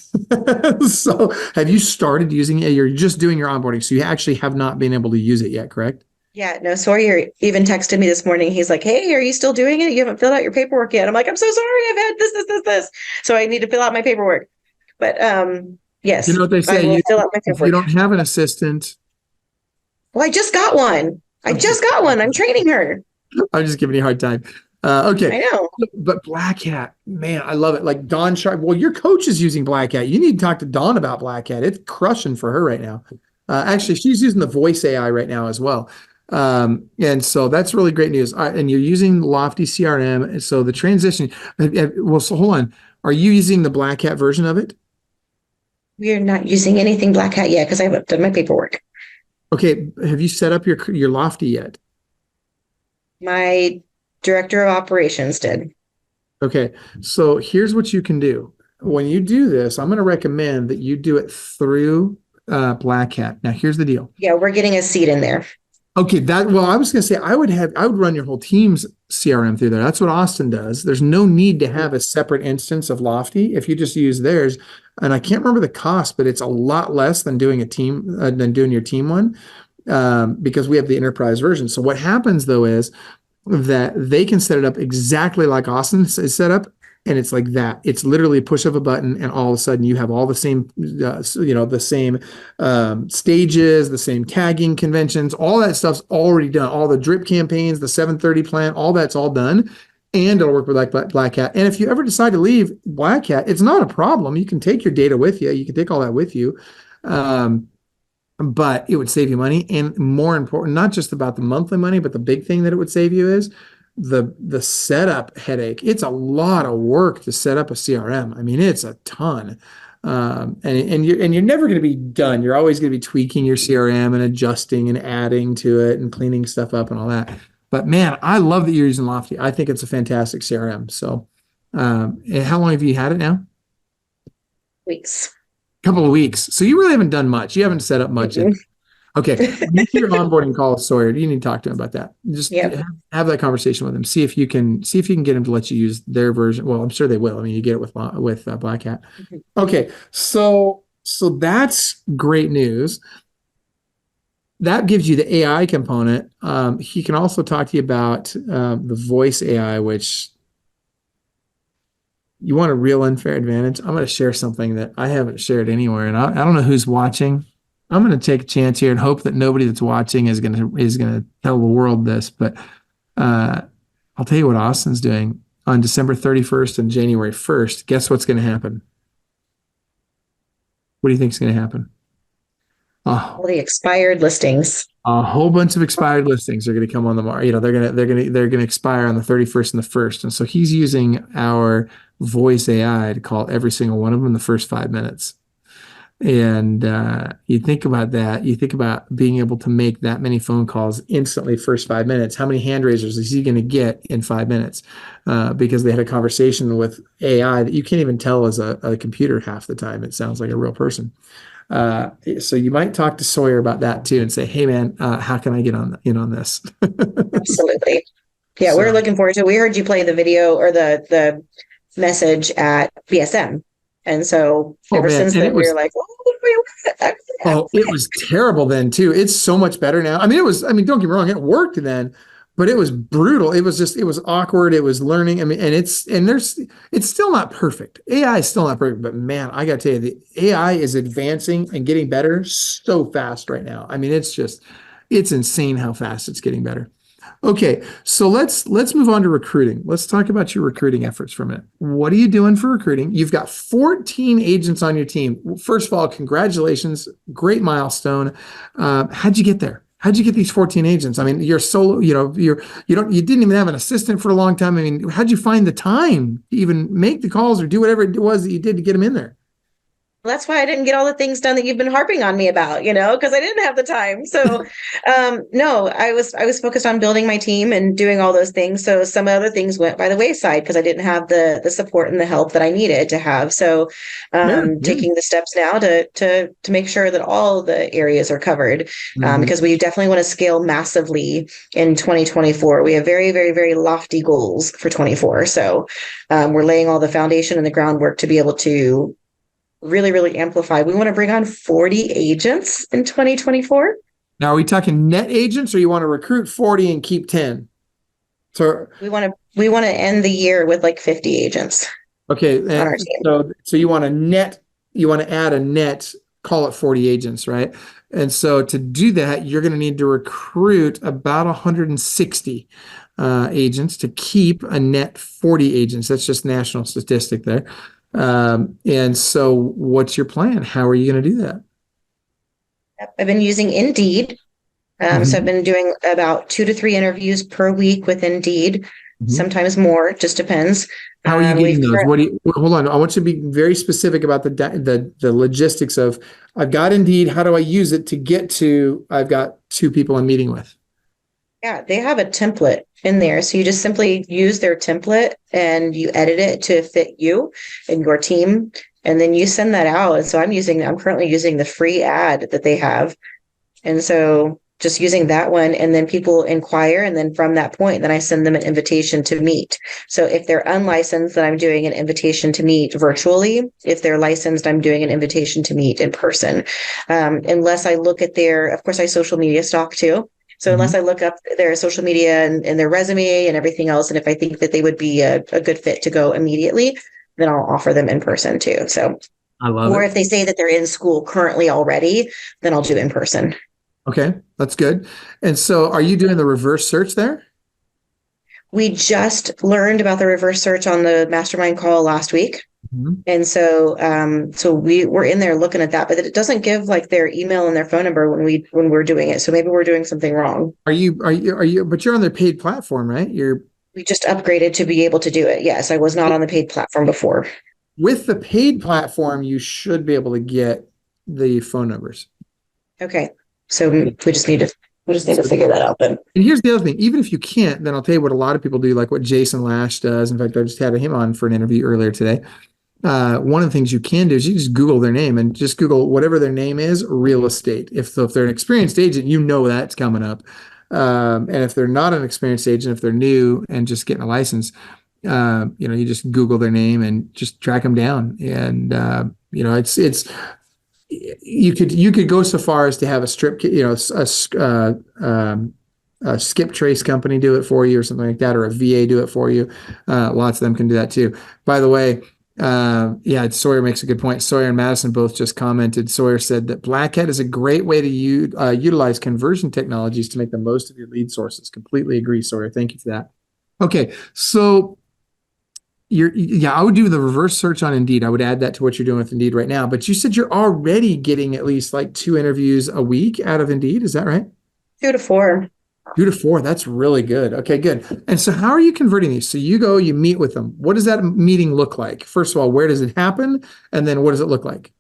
B: So have you started using it? You're just doing your onboarding, so you actually have not been able to use it yet, correct?
C: Yeah, no, Sawyer even texted me this morning. He's like, "Hey, are you still doing it? You haven't filled out your paperwork yet." I'm like, "I'm so sorry. I've had this. So I need to fill out my paperwork." But
B: You
C: yes,
B: know what they
C: I
B: say,
C: will fill out my
B: if you
C: paperwork.
B: don't have an assistant,
C: Well, I just got one. I just got one. I'm training her.
B: I'm just giving you a hard time. Okay.
C: I know.
B: But Black Hat, man, I love it. Like Dawn Sharp. Well, your coach is using Black Hat. You need to talk to Dawn about Black Hat. It's crushing for her right now. Actually, she's using the voice AI right now as well. And so that's really great news. And you're using Lofty CRM. So the transition, well, so hold on. Are you using the Black Hat version of it?
C: We are not using anything Black Hat yet because I haven't done my paperwork.
B: Okay. Have you set up your Lofty yet?
C: My director of operations did.
B: Okay, so here's what you can do. When you do this, I'm going to recommend that you do it through Black Hat. Now, here's the deal.
C: Yeah, we're getting a seat in there.
B: Okay, I was going to say I would run your whole team's CRM through there. That's what Austin does. There's no need to have a separate instance of Lofty if you just use theirs. And I can't remember the cost, but it's a lot less than doing your team one, because we have the enterprise version. So what happens though is that they can set it up exactly like Austin is set up. And it's like that. It's literally a push of a button, and all of a sudden you have all the same, the same stages, the same tagging conventions. All that stuff's already done. All the drip campaigns, the 730 plan, all that's all done, and it'll work with like Black Hat. And if you ever decide to leave Black Hat, it's not a problem. You can take your data with you. You can take all that with you. But it would save you money, and more important, not just about the monthly money, but the big thing that it would save you is the setup headache. It's a lot of work to set up a CRM. I mean, it's a ton. And you're never going to be done. You're always going to be tweaking your CRM and adjusting and adding to it and cleaning stuff up and all that. But man, I love that you're using Lofty. I think it's a fantastic CRM. So, and how long have you had it now?
C: Weeks.
B: Couple of weeks. So you really haven't done much. You haven't set up much. Okay. Make your onboarding call with Sawyer. You need to talk to him about that. Just have that conversation with him. See if you can get him to let you use their version. Well, I'm sure they will. I mean, you get it with Black Hat. Okay. So that's great news. That gives you the AI component. He can also talk to you about the voice AI, which you want a real unfair advantage. I'm going to share something that I haven't shared anywhere, and I don't know who's watching. I'm going to take a chance here and hope that nobody that's watching is going to tell the world this. But I'll tell you what Austin's doing on December 31st and January 1st. Guess what's going to happen? What do you think is going to happen?
C: All the expired listings.
B: A whole bunch of expired listings are going to come on the market. They're going to expire on the 31st and the 1st. And so he's using our voice AI to call every single one of them in the first 5 minutes. And you think about that. You think about being able to make that many phone calls instantly first 5 minutes. How many hand raisers is he going to get in 5 minutes? Because they had a conversation with AI that you can't even tell is a computer half the time. It sounds like a real person. So you might talk to Sawyer about that too and say, hey man, how can I get in on this?
C: Absolutely. Yeah, we're looking forward to it. We heard you play the video or the message at BSM. And so ever since then, we were like,
B: it was terrible then too. It's so much better now. I mean, don't get me wrong, it worked then, but it was brutal. It was awkward. It was learning. I mean, it's still not perfect. AI is still not perfect, but man, I got to tell you, the AI is advancing and getting better so fast right now. I mean, it's insane how fast it's getting better. Okay, so let's move on to recruiting. Let's talk about your recruiting efforts for a minute. What are you doing for recruiting? You've got 14 agents on your team. First of all, congratulations, great milestone. How'd you get there? How'd you get these 14 agents? I mean, you're solo. You didn't even have an assistant for a long time. I mean, how'd you find the time to even make the calls or do whatever it was that you did to get them in there?
C: That's why I didn't get all the things done that you've been harping on me about, because I didn't have the time. So, no, I was focused on building my team and doing all those things. So some other things went by the wayside because I didn't have the support and the help that I needed to have. So, taking the steps now to make sure that all the areas are covered, because we definitely want to scale massively in 2024. We have very, very, very lofty goals for 24. So, we're laying all the foundation and the groundwork to be able to really, really amplify. We want to bring on 40 agents in 2024.
B: Now, are we talking net agents, or you want to recruit 40 and keep 10? So
C: we want to end the year with like 50 agents.
B: Okay. So you want to add a net, call it 40 agents, right? And so to do that, you're going to need to recruit about 160 agents to keep a net 40 agents. That's just national statistic there. And so what's your plan? How are you going to do that?
C: I've been using Indeed. So I've been doing about 2 to 3 interviews per week with Indeed, sometimes more, just depends.
B: How are you getting those? Hold on. I want you to be very specific about the logistics of, I've got Indeed. How do I use it to get to, I've got 2 people I'm meeting with?
C: Yeah, they have a template in there. So you just simply use their template and you edit it to fit you and your team. And then you send that out. And so I'm currently using the free ad that they have. And so just using that one, and then people inquire. And then from that point, then I send them an invitation to meet. So if they're unlicensed, then I'm doing an invitation to meet virtually. If they're licensed, I'm doing an invitation to meet in person. Unless I look at of course, I social media stalk too. So unless I look up their social media and their resume and everything else, and if I think that they would be a good fit to go immediately, then I'll offer them in person too. So,
B: I love it.
C: Or if they say that they're in school currently already, then I'll do in person.
B: Okay, that's good. And so are you doing the reverse search there?
C: We just learned about the reverse search on the mastermind call last week. And so, we're in there looking at that, but it doesn't give like their email and their phone number when we're doing it. So maybe we're doing something wrong.
B: But you're on their paid platform, right?
C: We just upgraded to be able to do it. Yes. I was not on the paid platform before.
B: With the paid platform, you should be able to get the phone numbers.
C: Okay. So we just need to figure that out then.
B: And here's the other thing. Even if you can't, then I'll tell you what a lot of people do, like what Jason Lash does. In fact, I just had him on for an interview earlier today. One of the things you can do is you just Google their name and just Google whatever their name is, real estate. If they're an experienced agent, that's coming up. And if they're not an experienced agent, if they're new and just getting a license, you just Google their name and just track them down. And, it's you could go so far as to have a skip trace company do it for you or something like that, or a VA do it for you. Lots of them can do that too. By the way, Sawyer makes a good point. Sawyer and Madison both just commented. Sawyer said that Black Hat is a great way to utilize conversion technologies to make the most of your lead sources. Completely agree, Sawyer. Thank you for that. Okay, so I would do the reverse search on Indeed. I would add that to what you're doing with Indeed right now. But you said you're already getting at least like 2 interviews a week out of Indeed. Is that right?
C: 2 to 4.
B: 2 to 4. That's really good. Okay, good. And so how are you converting these? So you go, you meet with them. What does that meeting look like? First of all, where does it happen? And then what does it look like?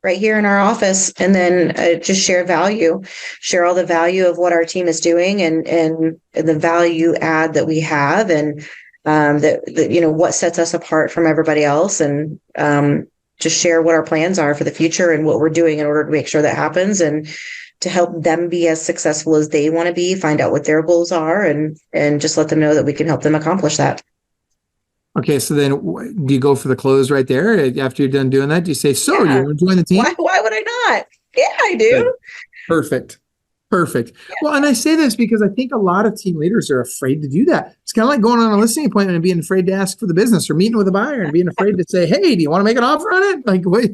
C: Right here in our office. And then just share all the value of what our team is doing and the value add that we have, and what sets us apart from everybody else, and just share what our plans are for the future and what we're doing in order to make sure that happens, and to help them be as successful as they want to be, find out what their goals are, and just let them know that we can help them accomplish that.
B: Okay, so then do you go for the close right there after you're done doing that? Do you say, you want to join the team?
C: Why would I not? Yeah, I do.
B: Good. Perfect. Yeah. Well, and I say this because I think a lot of team leaders are afraid to do that. It's kind of like going on a listing appointment and being afraid to ask for the business, or meeting with a buyer and being afraid to say, hey, do you want to make an offer on it? Like, wait,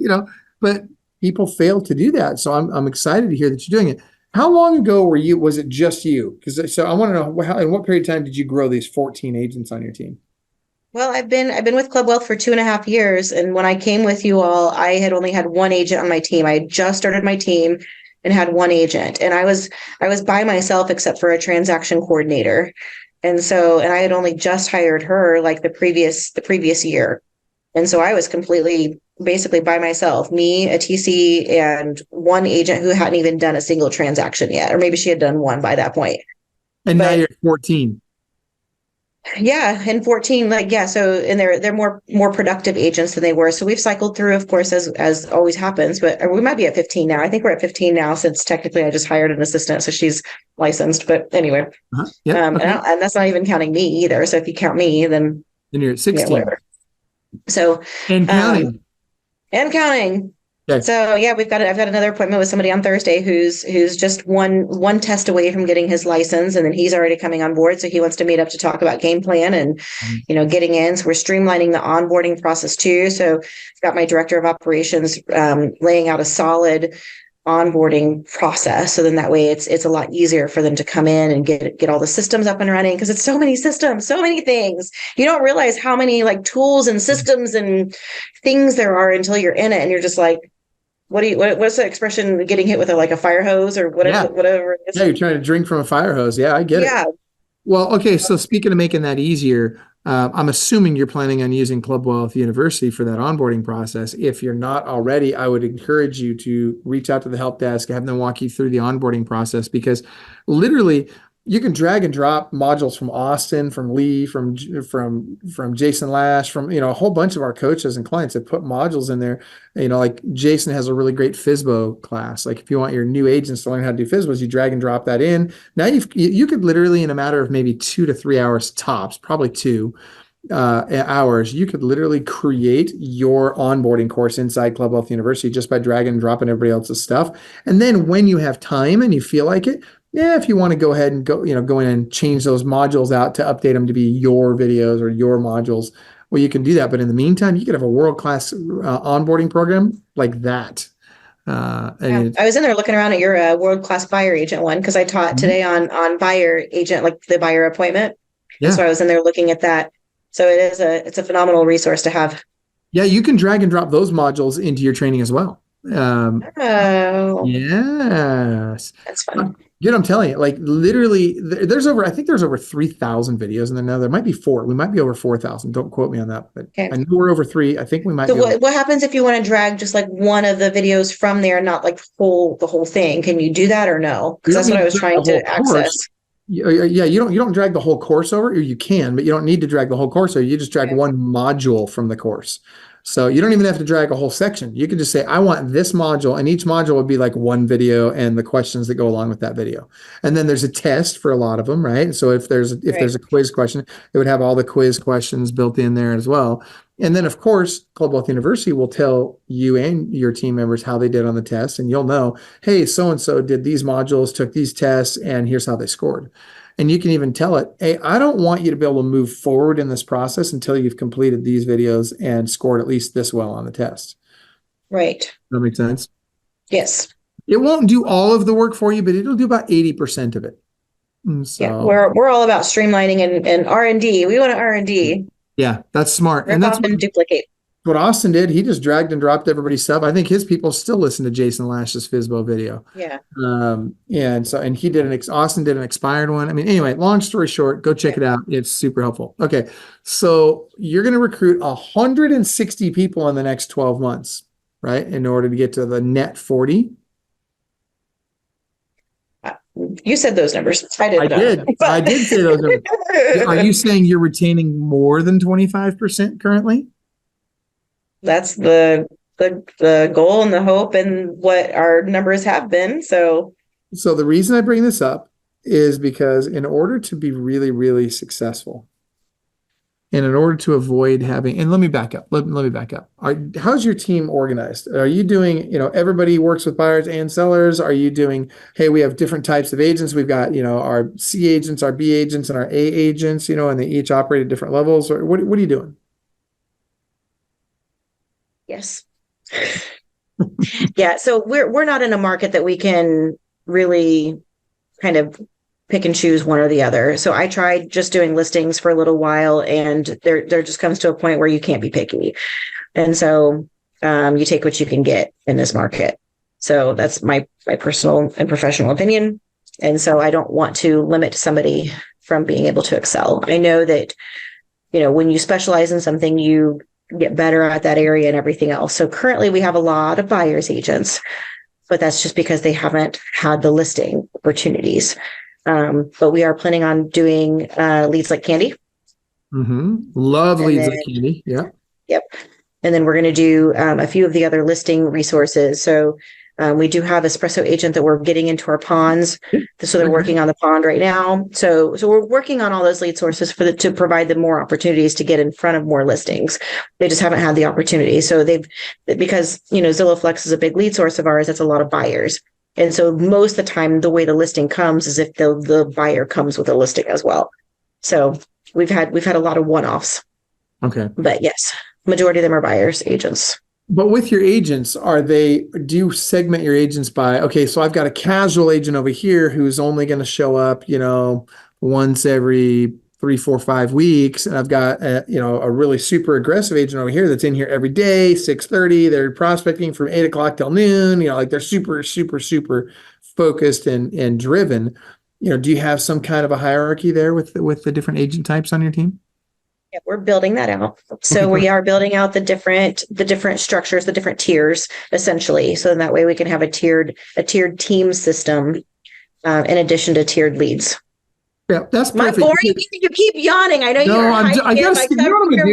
B: but people fail to do that. So I'm excited to hear that you're doing it. How long ago was it just you? So I want to know in what period of time did you grow these 14 agents on your team?
C: Well, I've been with Club Wealth for 2.5 years. And when I came with you all, I had only had 1 agent on my team. I had just started my team and had 1 agent. And I was by myself except for a transaction coordinator. And I had only just hired her like the previous year. And so I was completely basically by myself, me, a TC, and one agent who hadn't even done a single transaction yet, or maybe she had done one by that point.
B: And now you're 14.
C: Yeah, and 14, like, yeah, so and they're more productive agents than they were. So we've cycled through, of course, as always happens, but we might be at 15 now. I think we're at 15 now, since technically I just hired an assistant, so she's licensed. But anyway,
B: Okay.
C: and that's not even counting me either. So if you count me, then
B: you're at 16.
C: Whatever. So
B: and counting.
C: And counting.
B: Okay.
C: So yeah, I've got another appointment with somebody on Thursday who's just one test away from getting his license, and then he's already coming on board. So he wants to meet up to talk about game plan and getting in. So we're streamlining the onboarding process too. So I've got my director of operations laying out a solid onboarding process. So then that way it's a lot easier for them to come in and get all the systems up and running, because it's so many systems, so many things. You don't realize how many like tools and systems and things there are until you're in it, and you're just like, what's the expression, getting hit with a fire hose or whatever it is.
B: Yeah, you're trying to drink from a fire hose. Yeah, I get it. Well, okay, so speaking of making that easier, I'm assuming you're planning on using Club Wealth University for that onboarding process. If you're not already, I would encourage you to reach out to the help desk, have them walk you through the onboarding process, because literally you can drag and drop modules from Austin, from Lee, from Jason Lash, from a whole bunch of our coaches and clients that put modules in there. Like Jason has a really great FSBO class. Like if you want your new agents to learn how to do FSBOs, you drag and drop that in. Now you could literally, in a matter of maybe 2 to 3 hours tops, probably 2 hours, you could literally create your onboarding course inside Club Wealth University just by dragging and dropping everybody else's stuff. And then when you have time and you feel like it, if you want to go ahead and go in and change those modules out to update them to be your videos or your modules, well, you can do that. But in the meantime, you could have a world-class onboarding program like that. I
C: was in there looking around at your world-class buyer agent one, because I taught today on buyer agent, like the buyer appointment. Yeah. And so I was in there looking at that. So it's a phenomenal resource to have. Yeah,
B: you can drag and drop those modules into your training as well. Yes,
C: that's fun.
B: I'm telling you, like literally, I think there's over 3,000 videos, and then now there might be 4. We might be over 4,000. Don't quote me on that, but I know we're over 3. I think we might.
C: So what happens if you want to drag just like one of the videos from there, not like the whole thing? Can you do that or no? Because that's what I was trying to access.
B: Yeah, you don't drag the whole course over, or you can, but you don't need to drag the whole course over. You just drag one module from the course. So you don't even have to drag a whole section. You can just say, I want this module, and each module would be like one video and the questions that go along with that video. And then there's a test for a lot of them, right? So if there's a quiz question, it would have all the quiz questions built in there as well. And then, of course, Club Wealth University will tell you and your team members how they did on the test, and you'll know, hey, so-and-so did these modules, took these tests, and here's how they scored. And you can even tell it, hey, I don't want you to be able to move forward in this process until you've completed these videos and scored at least this well on the test.
C: Right.
B: That makes sense?
C: Yes.
B: It won't do all of the work for you, but it'll do about 80% of it. So,
C: yeah, we're all about streamlining and R&D. We want to R&D.
B: Yeah, that's smart.
C: And that's what duplicate.
B: What Austin did, he just dragged and dropped everybody's stuff. I think his people still listen to Jason Lash's FSBO video.
C: Yeah.
B: And he did Austin did an expired one. I mean, anyway, long story short, go check it out. It's super helpful. Okay. So you're going to recruit 160 people in the next 12 months, right? In order to get to the net 40.
C: You said those numbers. I did
B: say those numbers. Are you saying you're retaining more than 25% currently?
C: That's the goal and the hope and what our numbers have been. So
B: the reason I bring this up is because in order to be really, really successful, and in order to avoid having, and let me back up. Let me back up. How's your team organized? Are you doing, everybody works with buyers and sellers? Are you doing, hey, we have different types of agents. We've got, our C agents, our B agents, and our A agents, and they each operate at different levels. Or what are you doing?
C: Yes. Yeah. So we're not in a market that we can really kind of pick and choose one or the other. So I tried just doing listings for a little while, and there just comes to a point where you can't be picky. And so you take what you can get in this market. So that's my personal and professional opinion. And so I don't want to limit somebody from being able to excel. I know that, when you specialize in something, you get better at that area and everything else. So currently we have a lot of buyer's agents, but that's just because they haven't had the listing opportunities. But we are planning on doing leads like candy.
B: Love
C: And
B: leads
C: then-
B: like candy. Yeah.
C: Yep. And then we're going to do a few of the other listing resources. So we do have espresso agent that we're getting into our ponds. So they're working on the pond right now. So we're working on all those lead sources to provide them more opportunities to get in front of more listings. They just haven't had the opportunity. So because, Zillow Flex is a big lead source of ours, that's a lot of buyers. And so most of the time, the way the listing comes is if the buyer comes with a listing as well. So we've had a lot of one-offs.
B: Okay.
C: But yes, majority of them are buyers agents.
B: But with your agents, do you segment your agents by, okay, so I've got a casual agent over here who's only going to show up, once every 3, 4, 5 weeks. And I've got a really super aggressive agent over here that's in here every day, 6:30. They're prospecting from 8 o'clock till noon. They're super, super, super focused and driven. Do you have some kind of a hierarchy there with the different agent types on your team?
C: Yeah, we're building that out. So we are building out the different structures, the different tiers, essentially. So that way we can have a tiered team system in addition to tiered leads.
B: Yeah, that's perfect.
C: You keep yawning. I know you're your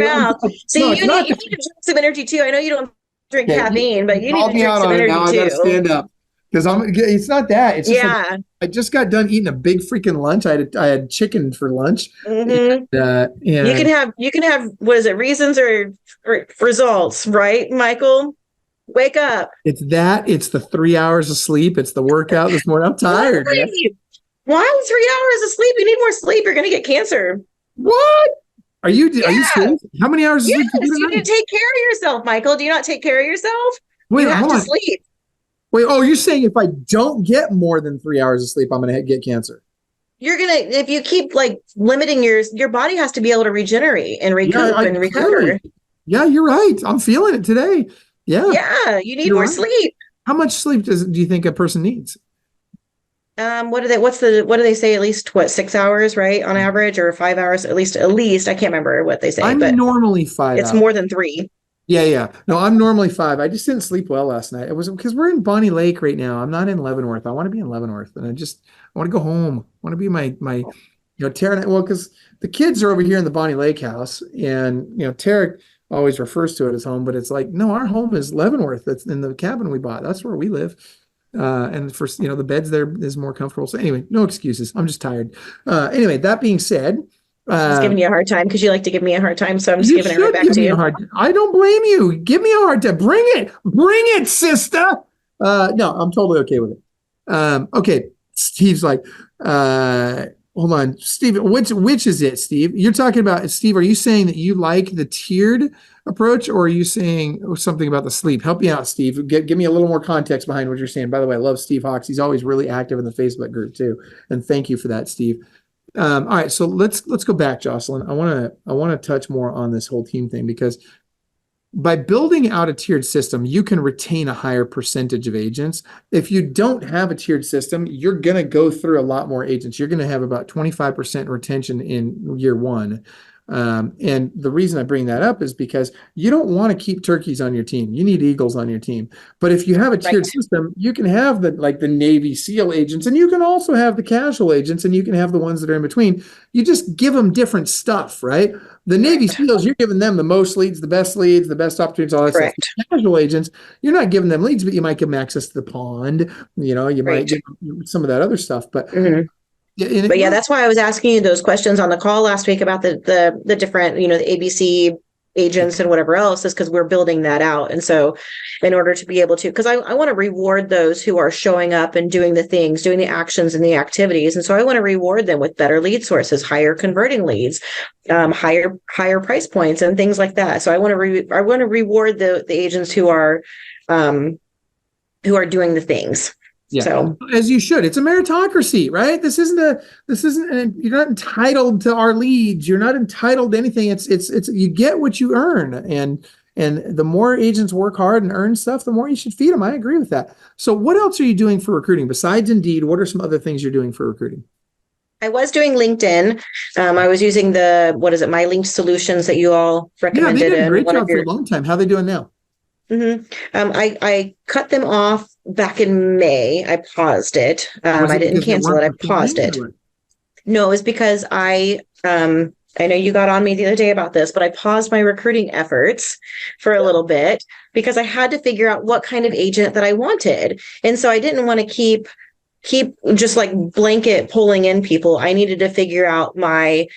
C: mouth. So you need to drink some energy too. I know you don't drink caffeine, but you need to drink some energy too.
B: I gotta stand up. Because it's not that. It's just I just got done eating a big freaking lunch. I had chicken for lunch. And,
C: you can have what is it? Reasons or results, right, Michael? Wake up.
B: It's that. It's the 3 hours of sleep. It's the workout this morning. I'm tired.
C: Why 3 hours of sleep? You need more sleep. You're going to get cancer.
B: What? Are you serious? How many hours of sleep?
C: Yes, you need to take care of yourself, Michael. Do you not take care of yourself?
B: Wait,
C: you have to sleep.
B: Wait, you're saying if I don't get more than 3 hours of sleep, I'm going to get cancer?
C: If you keep limiting your body has to be able to regenerate and recoup and recover.
B: Yeah, you're right. I'm feeling it today. Yeah.
C: Yeah, you need more sleep.
B: How much sleep do you think a person needs?
C: What do they say? At least 6 hours, right? On average, or 5 hours, at least. I can't remember what they say.
B: I'm normally 5 hours.
C: It's more than 3.
B: Yeah. No, I'm normally 5. I just didn't sleep well last night. It was because we're in Bonnie Lake right now. I'm not in Leavenworth. I want to be in Leavenworth, and I want to go home. I want to be my Tara. Well, because the kids are over here in the Bonnie Lake house, and Tara always refers to it as home, but it's like, no, our home is Leavenworth. That's in the cabin we bought. That's where we live. And for the beds there is more comfortable. So anyway, no excuses. I'm just tired. Anyway, that being said.
C: I'm just giving you a hard time because you like to give me a hard time, so I'm just giving it right back to you.
B: I don't blame you. Give me a hard time. Bring it, sister. No, I'm totally okay with it. Okay, Steve's like, hold on, Steve. Which is it, Steve? You're talking about Steve. Are you saying that you like the tiered approach, or are you saying something about the sleep? Help me out, Steve. Give me a little more context behind what you're saying. By the way, I love Steve Hawks. He's always really active in the Facebook group too, and thank you for that, Steve. All right, so let's go back, Jocelyn. I want to touch more on this whole team thing, because by building out a tiered system, you can retain a higher percentage of agents. If you don't have a tiered system, you're going to go through a lot more agents. You're going to have about 25% retention in year 1. And the reason I bring that up is because you don't want to keep turkeys on your team. You need eagles on your team. But if you have a tiered system, you can have the Navy SEAL agents, and you can also have the casual agents, and you can have the ones that are in between. You just give them different stuff, right? The Navy SEALs, you're giving them the most leads, the best opportunities, all that stuff. The casual agents, you're not giving them leads, but you might give them access to the pond. You might give them some of that other stuff. But
C: that's why I was asking you those questions on the call last week about the different, the ABC agents and whatever else, is because we're building that out. And so in order to be able to, because I want to reward those who are showing up and doing the things, doing the actions and the activities. And so I want to reward them with better lead sources, higher converting leads, higher price points and things like that. So I want to reward the agents who are doing the things.
B: Yeah.
C: So
B: as you should. It's a meritocracy, right? This isn't you're not entitled to our leads. You're not entitled to anything. It's you get what you earn. And the more agents work hard and earn stuff, the more you should feed them. I agree with that. So what else are you doing for recruiting besides Indeed? What are some other things you're doing for recruiting?
C: I was doing LinkedIn. I was using My Linked Solutions that you all recommended.
B: Yeah, they did a great
C: one
B: job
C: of your,
B: for a long time. How are they doing now?
C: I cut them off back in May. I paused it.
B: Was
C: I
B: it
C: didn't
B: because they
C: cancel it.
B: weren't
C: I paused
B: performing,
C: it.
B: or what?
C: No, it was because I know you got on me the other day about this, but I paused my recruiting efforts for a little bit because I had to figure out what kind of agent that I wanted. And so I didn't want to keep just like blanket pulling in people. I needed to figure out my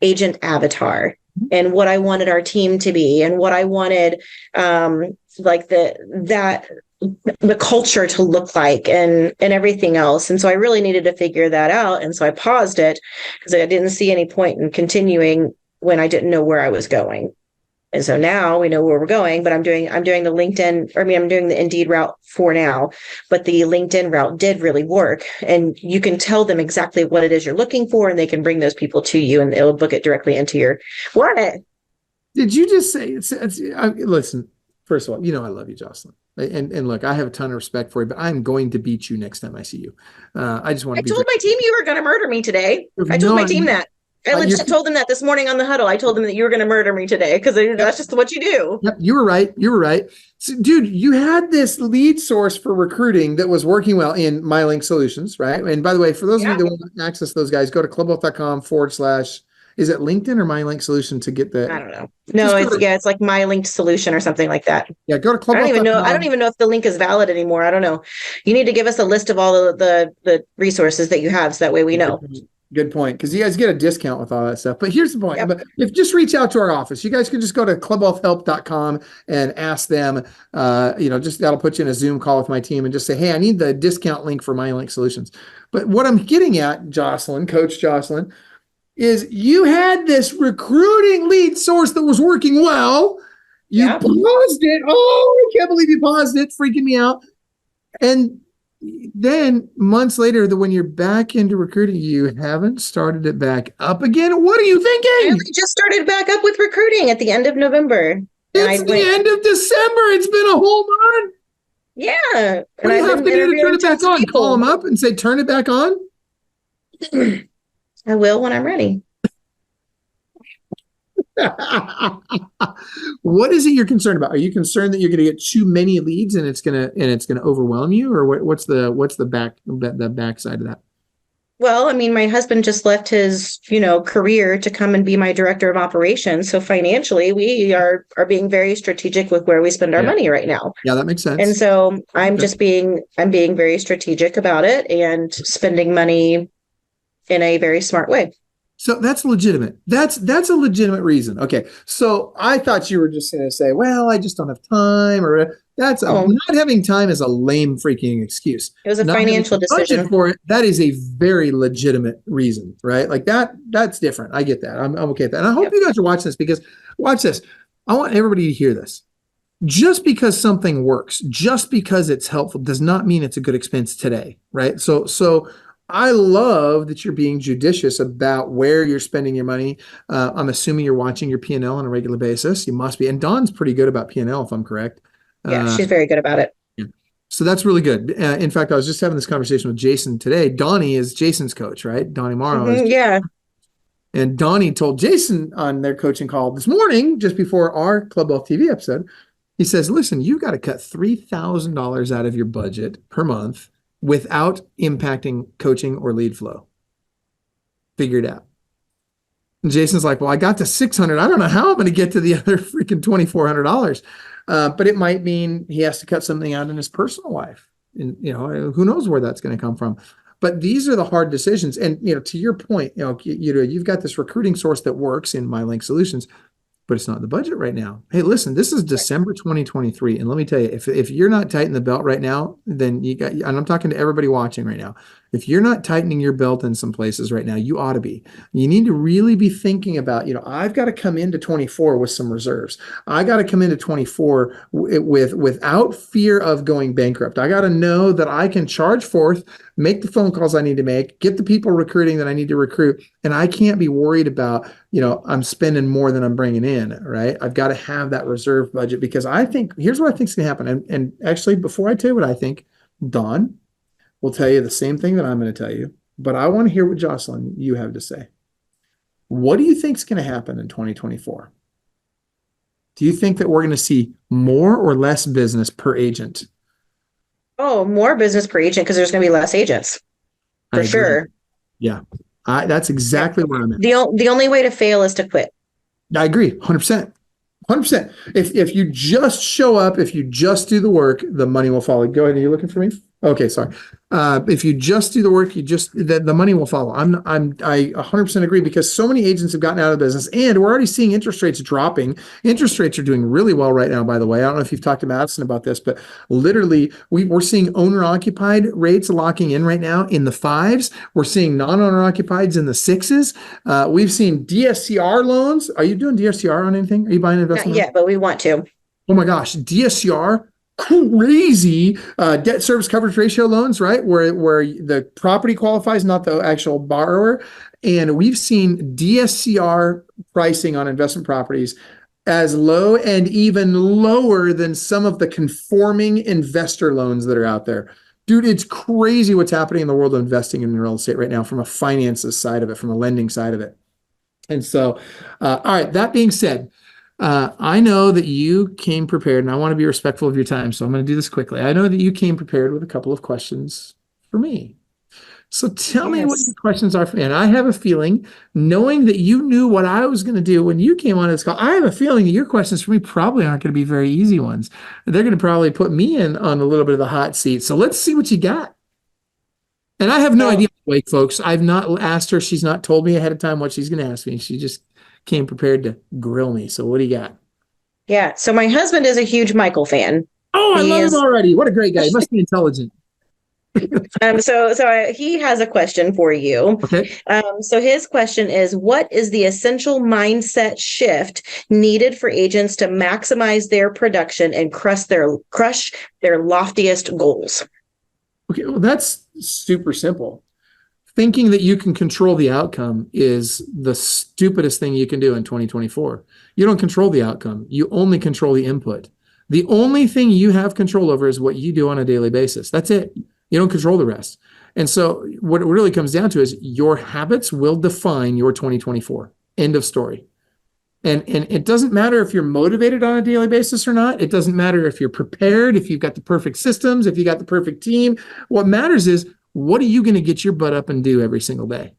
C: agent avatar and what I wanted our team to be and what I wanted like the culture to look like and everything else. And so I really needed to figure that out. And so I paused it because I didn't see any point in continuing when I didn't know where I was going. And so now we know where we're going, but I'm doing the LinkedIn, I'm doing the Indeed route for now, but the LinkedIn route did really work. And you can tell them exactly what it is you're looking for, and they can bring those people to you and it'll book it directly into your what?
B: Did you just say listen, first of all, I love you, Jocelyn. And look, I have a ton of respect for you, but I'm going to beat you next time I see you. I just want
C: I
B: to be
C: told my team you were going to murder me today. I told my team that. I legit told them that this morning on the huddle. I told them that you were going to murder me today because that's just what you do.
B: Yep, you were right. You were right. So, dude, you had this lead source for recruiting that was working well in MyLink Solutions, right? And by the way, for those of you that want to access those guys, go to clubwealth.com / is it LinkedIn or MyLink Solution to get the?
C: I don't know. No, it's like My Linked Solution or something like that.
B: Yeah, go to clubwealth.com.
C: I don't even know if the link is valid anymore. I don't know. You need to give us a list of all the resources that you have so that way we know.
B: Good point, because you guys get a discount with all that stuff. But here's the point. Yep. If just reach out to our office, you guys can just go to clubwealthhelp.com and ask them, just that'll put you in a Zoom call with my team and just say, hey, I need the discount link for MyLink Solutions. But what I'm getting at, Jocelyn, Coach Jocelyn, is you had this recruiting lead source that was working well. You paused it. Oh, I can't believe you paused it. It's freaking me out. And then months later, when you're back into recruiting, you haven't started it back up again. What are you thinking?
C: I just started back up with recruiting at the end of November.
B: It's the end of December. It's been a whole month.
C: Yeah.
B: What do you have to do to turn it back on? Call them up and say, turn it back on?
C: I will when I'm ready.
B: What is it you're concerned about? Are you concerned that you're going to get too many leads and it's going to overwhelm you, or what's the backside of that?
C: Well, I mean, my husband just left his, career to come and be my director of operations. So financially, we are being very strategic with where we spend our money right now.
B: Yeah, that makes sense.
C: And so I'm being very strategic about it and spending money in a very smart way.
B: So that's legitimate. That's a legitimate reason. Okay. So I thought you were just going to say, well, I just don't have time, or not having time is a lame freaking excuse.
C: It was a financial decision
B: for it. That is a very legitimate reason, right? Like that's different. I get that. I'm okay with that. And I hope you guys are watching this, because watch this. I want everybody to hear this. Just because something works, just because it's helpful, does not mean it's a good expense today, right? So I love that you're being judicious about where you're spending your money. I'm assuming you're watching your P&L on a regular basis. You must be. And Dawn's pretty good about P&L, if I'm correct.
C: Yeah, she's very good about it.
B: Yeah. So that's really good. In fact, I was just having this conversation with Jason today. Donnie is Jason's coach, right? Donnie Morrow.
C: Yeah.
B: And Donnie told Jason on their coaching call this morning, just before our Club Wealth TV episode, he says, listen, you've got to cut $3,000 out of your budget per month without impacting coaching or lead flow. Figure it out. And Jason's like, well, I got to $600. I don't know how I'm going to get to the other freaking $2,400. But it might mean he has to cut something out in his personal life. And, who knows where that's going to come from. But these are the hard decisions. And, to your point, you've got this recruiting source that works in MyLink Solutions, but it's not in the budget right now. Hey, listen, this is December 2023. And let me tell you, if you're not tightening the belt right now, then and I'm talking to everybody watching right now, if you're not tightening your belt in some places right now, you ought to be. You need to really be thinking about, I've got to come into 24 with some reserves. I got to come into 24 without fear of going bankrupt. I got to know that I can charge forth, make the phone calls I need to make, get the people recruiting that I need to recruit. And I can't be worried about, I'm spending more than I'm bringing in, right? I've got to have that reserve budget, because here's what I think is going to happen. And actually, before I tell you what I think, Dawn will tell you the same thing that I'm going to tell you. but I want to hear what Jocelyn, you have to say. What do you think is going to happen in 2024? Do you think that we're going to see more or less business per agent?
C: Oh, more business per agent because there's going to be less agents for sure.
B: Yeah, that's exactly where I'm at.
C: The only way to fail is to quit.
B: I agree, 100%. 100%. If you just show up, if you just do the work, the money will follow. Go ahead. Are you looking for me? Okay, sorry. If you just do the work, the money will follow. I 100% agree, because so many agents have gotten out of the business, and we're already seeing interest rates dropping. Interest rates are doing really well right now, by the way. I don't know if you've talked to Madison about this, but literally we're seeing owner occupied rates locking in right now in the 5s. We're seeing non-owner occupieds in the 6s. We've seen DSCR loans. Are you doing DSCR on anything? Are you buying investment?
C: Not yet, but we want to.
B: Oh my gosh, DSCR. Crazy debt service coverage ratio loans, right? Where the property qualifies, not the actual borrower. And we've seen DSCR pricing on investment properties as low and even lower than some of the conforming investor loans that are out there. Dude, it's crazy what's happening in the world of investing in real estate right now, from a finances side of it, from a lending side of it. And so, all right, that being said, I know that you came prepared, and I want to be respectful of your time, so I'm going to do this quickly. I know that you came prepared with a couple of questions for me. So tell me what your questions are for me. And I have a feeling, knowing that you knew what I was going to do when you came on this call, I have a feeling that your questions for me probably aren't going to be very easy ones. They're going to probably put me in on a little bit of the hot seat. So let's see what you got. And I have no idea, like, folks. I've not asked her. She's not told me ahead of time what she's going to ask me. She just came prepared to grill me. So what do you got?
C: Yeah. So my husband is a huge Michael fan.
B: Oh, I love him already. What a great guy. He must be intelligent.
C: He has a question for you.
B: Okay.
C: So his question is, what is the essential mindset shift needed for agents to maximize their production and crush their loftiest goals?
B: Okay. Well, that's super simple. Thinking that you can control the outcome is the stupidest thing you can do in 2024. You don't control the outcome. You only control the input. The only thing you have control over is what you do on a daily basis. That's it. You don't control the rest. And so what it really comes down to is your habits will define your 2024. End of story. And it doesn't matter if you're motivated on a daily basis or not. It doesn't matter if you're prepared, if you've got the perfect systems, if you got the perfect team. What matters is, what are you going to get your butt up and do every single day?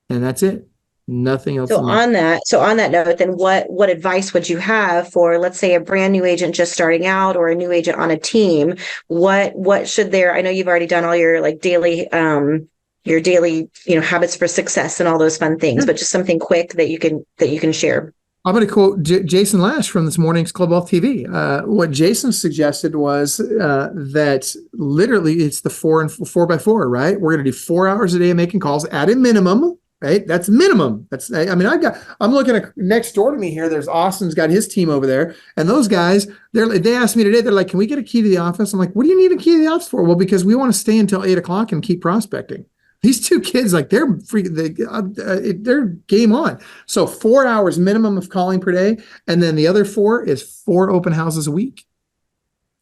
B: And that's it. Nothing else.
C: So on that note, then what advice would you have for, let's say, a brand new agent just starting out, or a new agent on a team? What should I know you've already done all your daily habits for success and all those fun things, but just something quick that you can share.
B: I'm going to quote Jason Lash from this morning's Club Wealth TV. What Jason suggested was that literally it's the 4x4, right? We're going to do 4 hours a day of making calls at a minimum, right? That's minimum. I'm looking at next door to me here. There's Austin's got his team over there. And those guys, they asked me today, they're like, can we get a key to the office? I'm like, what do you need a key to the office for? Well, because we want to stay until 8 o'clock and keep prospecting. These two kids, they're game on. So 4 hours minimum of calling per day. And then the other 4 is 4 open houses a week.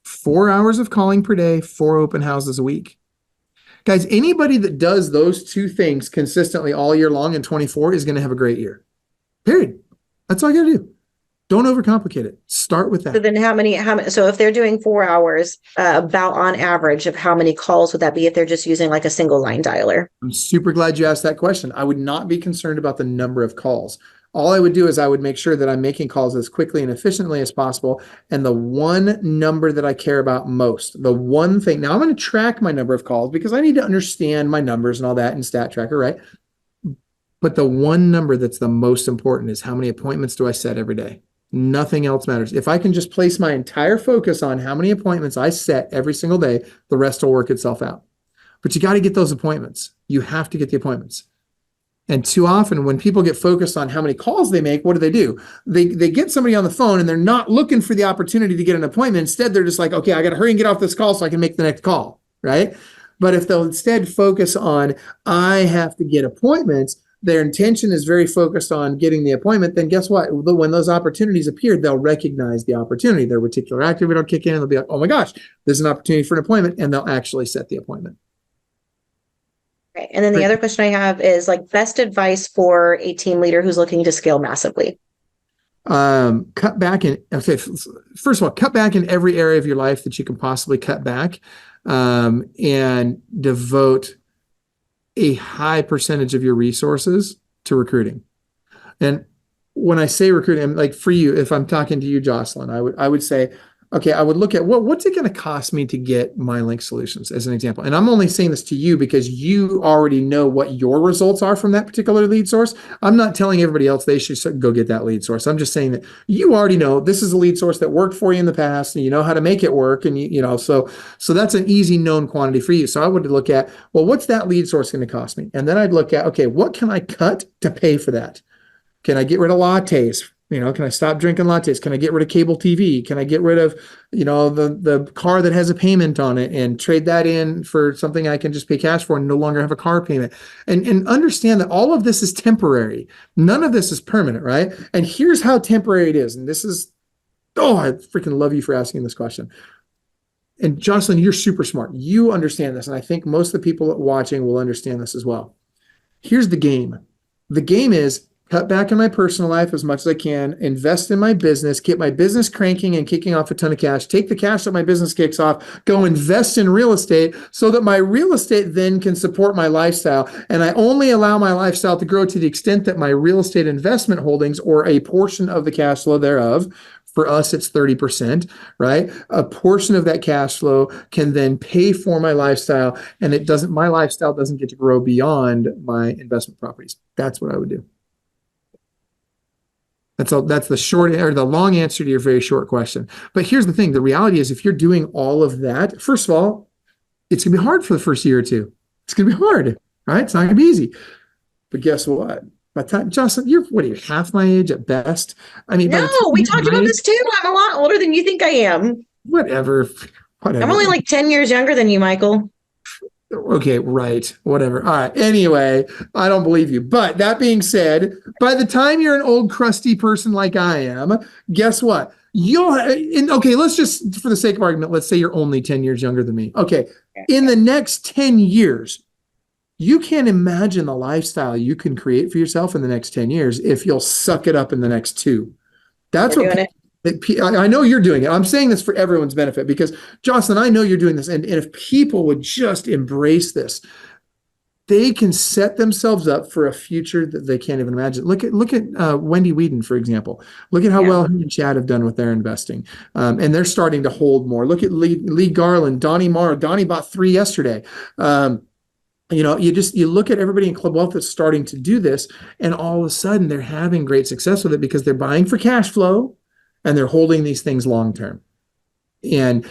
B: 4 hours of calling per day, 4 open houses a week. Guys, anybody that does those two things consistently all year long in 24 is going to have a great year. Period. That's all you got to do. Don't overcomplicate it. Start with that.
C: So then how many, so if they're doing 4 hours, about on average of how many calls would that be if they're just using a single line dialer?
B: I'm super glad you asked that question. I would not be concerned about the number of calls. All I would do is I would make sure that I'm making calls as quickly and efficiently as possible. And the one number that I care about most, the one thing, now I'm going to track my number of calls because I need to understand my numbers and all that in Stat Tracker, right? But the one number that's the most important is how many appointments do I set every day? Nothing else matters. If I can just place my entire focus on how many appointments I set every single day, the rest will work itself out. But you got to get those appointments. You have to get the appointments. And too often when people get focused on how many calls they make, what do? They get somebody on the phone and they're not looking for the opportunity to get an appointment. Instead, they're just like, okay, I got to hurry and get off this call so I can make the next call, right? But if they'll instead focus on, I have to get appointments, their intention is very focused on getting the appointment, then guess what? When those opportunities appear, they'll recognize the opportunity. Their reticular activator will kick in and they'll be like, oh my gosh, there's an opportunity for an appointment, and they'll actually set the appointment.
C: Right. And then the other question I have is like best advice for a team leader who's looking to scale massively.
B: Cut back in, okay, first of all, cut back in every area of your life that you can possibly cut back, and devote a high percentage of your resources to recruiting. And when I say recruiting, I'm like, for you, if I'm talking to you, Jocelyn, I would say, okay, I would look at what's it going to cost me to get MyLink Solutions as an example. And I'm only saying this to you because you already know what your results are from that particular lead source. I'm not telling everybody else they should go get that lead source. I'm just saying that you already know this is a lead source that worked for you in the past, and you know how to make it work. And you know, so that's an easy known quantity for you. So I would look at, well, what's that lead source going to cost me? And then I'd look at, okay, what can I cut to pay for that? Can I get rid of lattes? You know, can I stop drinking lattes? Can I get rid of cable TV? Can I get rid of, you know, the car that has a payment on it and trade that in for something I can just pay cash for and no longer have a car payment? And understand that all of this is temporary. None of this is permanent, right? And here's how temporary it is. And this is, oh, I freaking love you for asking this question. And Jocelyn, you're super smart. You understand this. And I think most of the people watching will understand this as well. Here's the game. The game is, cut back in my personal life as much as I can, invest in my business, get my business cranking and kicking off a ton of cash, take the cash that my business kicks off, go invest in real estate so that my real estate then can support my lifestyle. And I only allow my lifestyle to grow to the extent that my real estate investment holdings, or a portion of the cash flow thereof, for us, it's 30%, right? A portion of that cash flow can then pay for my lifestyle, and my lifestyle doesn't get to grow beyond my investment properties. That's what I would do. That's the short or the long answer to your very short question. But here's the thing. The reality is, if you're doing all of that, first of all, it's going to be hard for the first year or two. It's going to be hard, right? It's not going to be easy. But guess what? By the time, Jocelyn, you're half my age at best. I mean,
C: no, we talked about this too. I'm a lot older than you think I am.
B: Whatever.
C: I'm only like 10 years younger than you, Michael.
B: Okay, right. Whatever. All right. Anyway, I don't believe you. But that being said, by the time you're an old crusty person like I am, guess what? Okay, let's just, for the sake of argument, let's say you're only 10 years younger than me. Okay. In the next 10 years, you can't imagine the lifestyle you can create for yourself in the next 10 years if you'll suck it up in the next 2. That's what I know you're doing it. I'm saying this for everyone's benefit because, Jocelyn, I know you're doing this. And if people would just embrace this, they can set themselves up for a future that they can't even imagine. Look at Wendy Whedon, for example. Look at how well he and Chad have done with their investing. And they're starting to hold more. Look at Lee Garland, Donnie Morrow. Donnie bought 3 yesterday. You know, you look at everybody in Club Wealth that's starting to do this, and all of a sudden they're having great success with it because they're buying for cash flow. And they're holding these things long term. And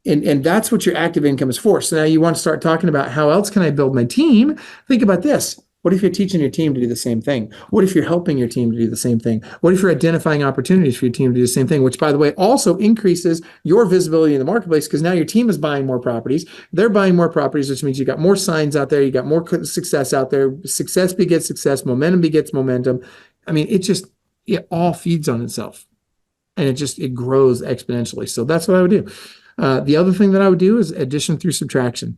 B: that's what your active income is for. So now you want to start talking about, how else can I build my team? Think about this. What if you're teaching your team to do the same thing? What if you're helping your team to do the same thing? What if you're identifying opportunities for your team to do the same thing, which, by the way, also increases your visibility in the marketplace, because now your team is buying more properties. They're buying more properties, which means you got more signs out there. You got more success out there. Success begets success. Momentum begets momentum. I mean, it all feeds on itself. And it grows exponentially. So that's what I would do. The other thing that I would do is addition through subtraction.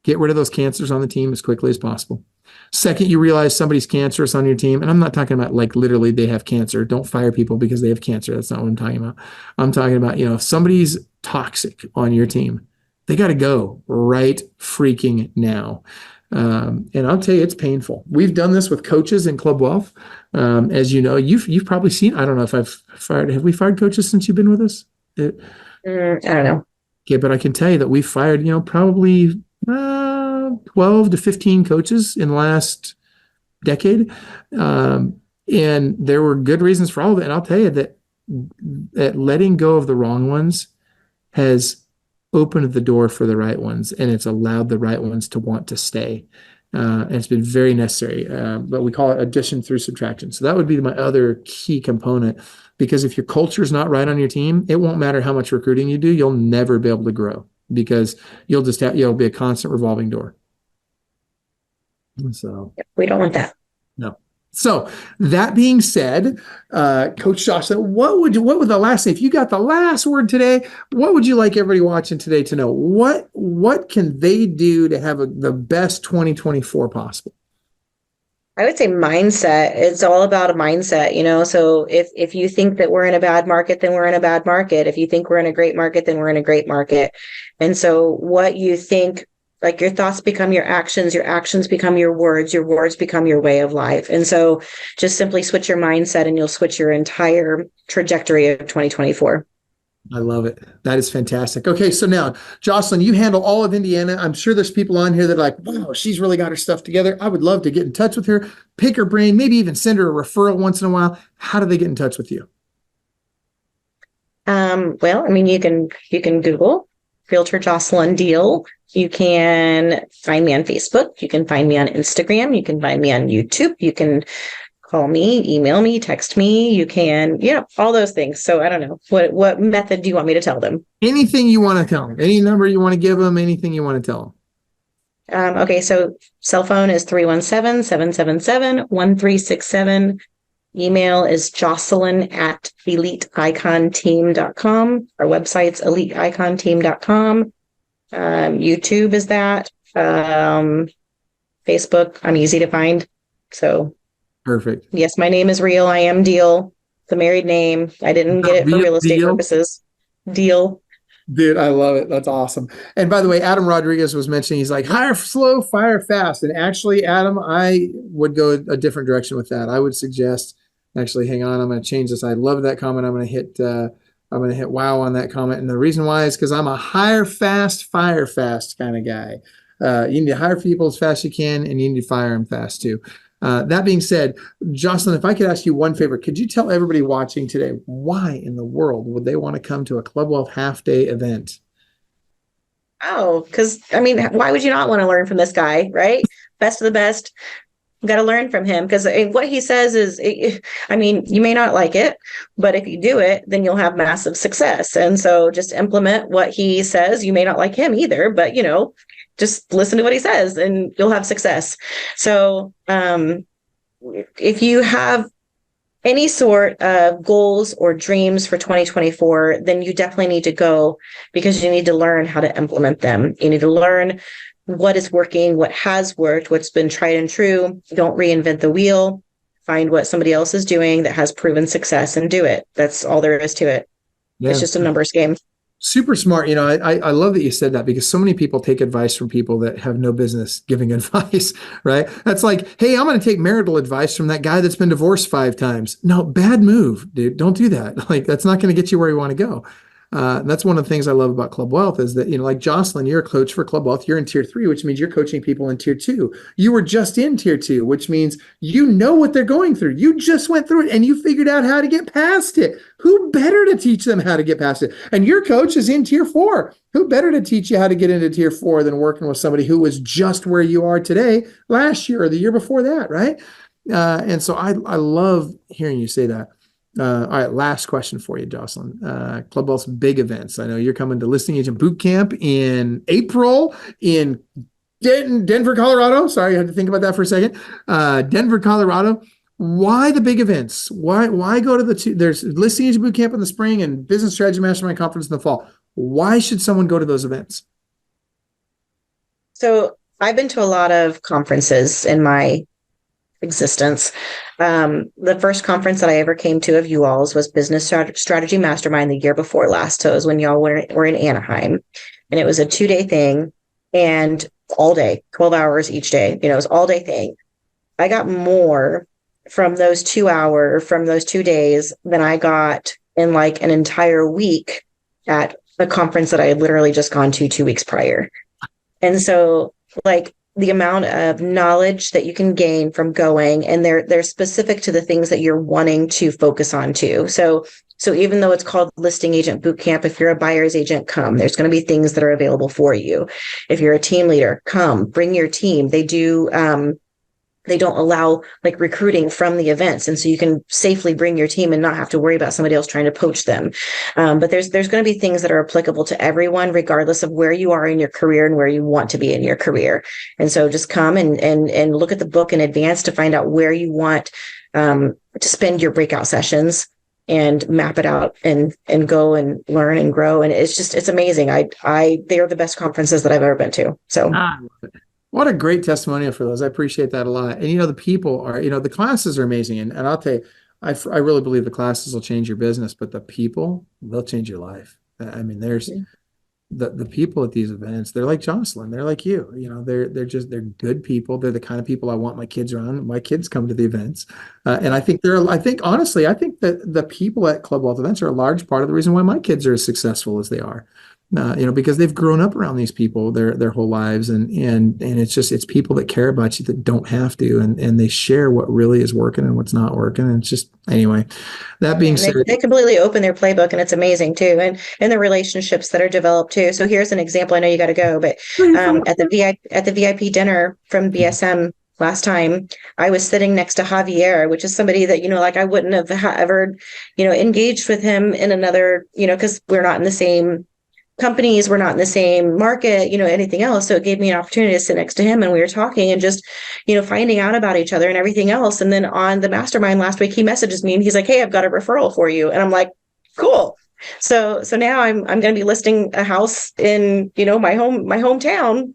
B: Get rid of those cancers on the team as quickly as possible. Second, you realize somebody's cancerous on your team, and I'm not talking about like literally they have cancer. Don't fire people because they have cancer. That's not what I'm talking about. I'm talking about, if somebody's toxic on your team, they got to go right freaking now. And I'll tell you, it's painful. We've done this with coaches in Club Wealth. As you know, you've probably seen, I don't know if have we fired coaches since you've been with us?
C: I don't know.
B: Okay, but I can tell you that we've fired, probably 12 to 15 coaches in the last decade. And there were good reasons for all of it. And I'll tell you that letting go of the wrong ones has opened the door for the right ones, and it's allowed the right ones to want to stay. And it's been very necessary, but we call it addition through subtraction. So that would be my other key component, because if your culture is not right on your team, it won't matter how much recruiting you do. You'll never be able to grow because you'll be a constant revolving door. So
C: we don't want that.
B: No. So that being said, Coach Jocelyn, what would the last thing, if you got the last word today, what would you like everybody watching today to know? What can they do to have the best 2024 possible?
C: I would say mindset. It's all about a mindset, So if you think that we're in a bad market, then we're in a bad market. If you think we're in a great market, then we're in a great market. And so what you think, like your thoughts become your actions become your words become your way of life. And so just simply switch your mindset and you'll switch your entire trajectory of 2024.
B: I love it. That is fantastic. Okay, so now, Jocelyn, you handle all of Indiana. I'm sure there's people on here that are like, wow, she's really got her stuff together. I would love to get in touch with her, pick her brain, maybe even send her a referral once in a while. How do they get in touch with you?
C: Well, I mean, you can Google Realtor Jocelyn Deal. You can find me on Facebook. You can find me on Instagram. You can find me on YouTube. You can call me, email me, text me. You can, all those things. So I don't know. What method do you want me to tell them?
B: Anything you want to tell them. Any number you want to give them. Anything you want to tell
C: them. Okay. So cell phone is 317-777-1367. Email is jocelyn@eliteiconteam.com. Our website's eliteiconteam.com. YouTube is that. Facebook, I'm easy to find. So
B: perfect.
C: Yes, my name is real. I am Deal. It's a married name. I didn't get it for real estate purposes. Deal.
B: Dude, I love it. That's awesome. And by the way, Adam Rodriguez was mentioning, he's like, hire slow, fire fast. And actually, Adam, I would go a different direction with that. I would suggest, actually, hang on, I'm going to change this. I love that comment. I'm going to hit wow on that comment. And the reason why is because I'm a hire fast, fire fast kind of guy. You need to hire people as fast as you can, and you need to fire them fast too. That being said, Jocelyn, if I could ask you one favor, could you tell everybody watching today why in the world would they want to come to a Club Wealth half-day event?
C: Oh, because, I mean, why would you not want to learn from this guy, right? Best of the best. Got to learn from him because what he says is, I mean, you may not like it, but if you do it, then you'll have massive success. And so just implement what he says. You may not like him either, but, just listen to what he says and you'll have success. So if you have any sort of goals or dreams for 2024, then you definitely need to go because you need to learn how to implement them. You need to learn what is working, what has worked, what's been tried and true. Don't reinvent the wheel. Find what somebody else is doing that has proven success and do it. That's all there is to it. Yeah. It's just a numbers game.
B: Super smart. I love that you said that because so many people take advice from people that have no business giving advice, right? That's like, hey, I'm going to take marital advice from that guy that's been divorced 5 times. No, bad move, dude. Don't do that. Like, that's not going to get you where you want to go. That's one of the things I love about Club Wealth is that, like Jocelyn, you're a coach for Club Wealth. You're in tier 3, which means you're coaching people in tier 2. You were just in tier 2, which means you know what they're going through. You just went through it and you figured out how to get past it. Who better to teach them how to get past it? And your coach is in tier 4. Who better to teach you how to get into tier 4 than working with somebody who was just where you are today, last year or the year before that, right? And so I love hearing you say that. All right, last question for you, Jocelyn. Club Wealth's big events. I know you're coming to Listing Agent Boot Camp in April in Denver, Colorado. Sorry, I had to think about that for a second. Denver, Colorado. Why the big events? Why go to there's Listing Agent Boot Camp in the spring and Business Strategy Mastermind Conference in the fall. Why should someone go to those events?
C: So I've been to a lot of conferences in my existence. The first conference that I ever came to of you all's was Business Strategy Mastermind the year before last. So it was when y'all were in Anaheim, and it was a 2-day thing and all day, 12 hours each day. It was all day thing. I got more from those 2 days than I got in like an entire week at a conference that I had literally just gone to 2 weeks prior. And so like the amount of knowledge that you can gain from going, and they're specific to the things that you're wanting to focus on too. So even though it's called Listing Agent Boot Camp, if you're a buyer's agent, come. There's going to be things that are available for you. If you're a team leader, come. Bring your team. They do they don't allow like recruiting from the events. And so you can safely bring your team and not have to worry about somebody else trying to poach them. But there's going to be things that are applicable to everyone, regardless of where you are in your career and where you want to be in your career. And so just come and look at the book in advance to find out where you want to spend your breakout sessions, and map it out and go and learn and grow. And it's amazing. They are the best conferences that I've ever been to. So
B: what a great testimonial for those. I appreciate that a lot. And, the people are, the classes are amazing. And I'll tell you, I really believe the classes will change your business, but the people, they'll change your life. I mean, there's the people at these events, they're like Jocelyn, they're like you, they're good people. They're the kind of people I want my kids around. My kids come to the events. And I think honestly, that the people at Club Wealth events are a large part of the reason why my kids are as successful as they are. Because they've grown up around these people their whole lives, and it's people that care about you that don't have to, and they share what really is working and what's not working. And it's just, anyway, that being said,
C: they completely open their playbook, and it's amazing too. And the relationships that are developed too. So here's an example. I know you got to go, but at the VIP dinner from BSM last time, I was sitting next to Javier, which is somebody that, I wouldn't have ever, engaged with him in another, because we're not in the same companies, we're not in the same market, anything else. So it gave me an opportunity to sit next to him, and we were talking and just, finding out about each other and everything else. And then on the mastermind last week, he messages me and he's like, "Hey, I've got a referral for you." And I'm like, "Cool." So now I'm going to be listing a house in, my hometown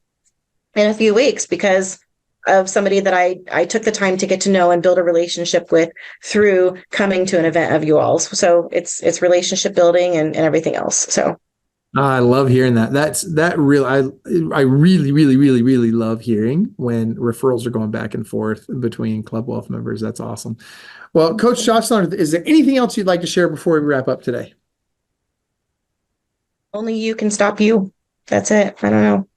C: in a few weeks because of somebody that I took the time to get to know and build a relationship with through coming to an event of you all's. So it's relationship building and everything else. So
B: I love hearing that. I really, really, really, really love hearing when referrals are going back and forth between Club Wealth members. That's awesome. Well, Coach Jocelyn, is there anything else you'd like to share before we wrap up today?
C: Only you can stop you. That's it. I don't know.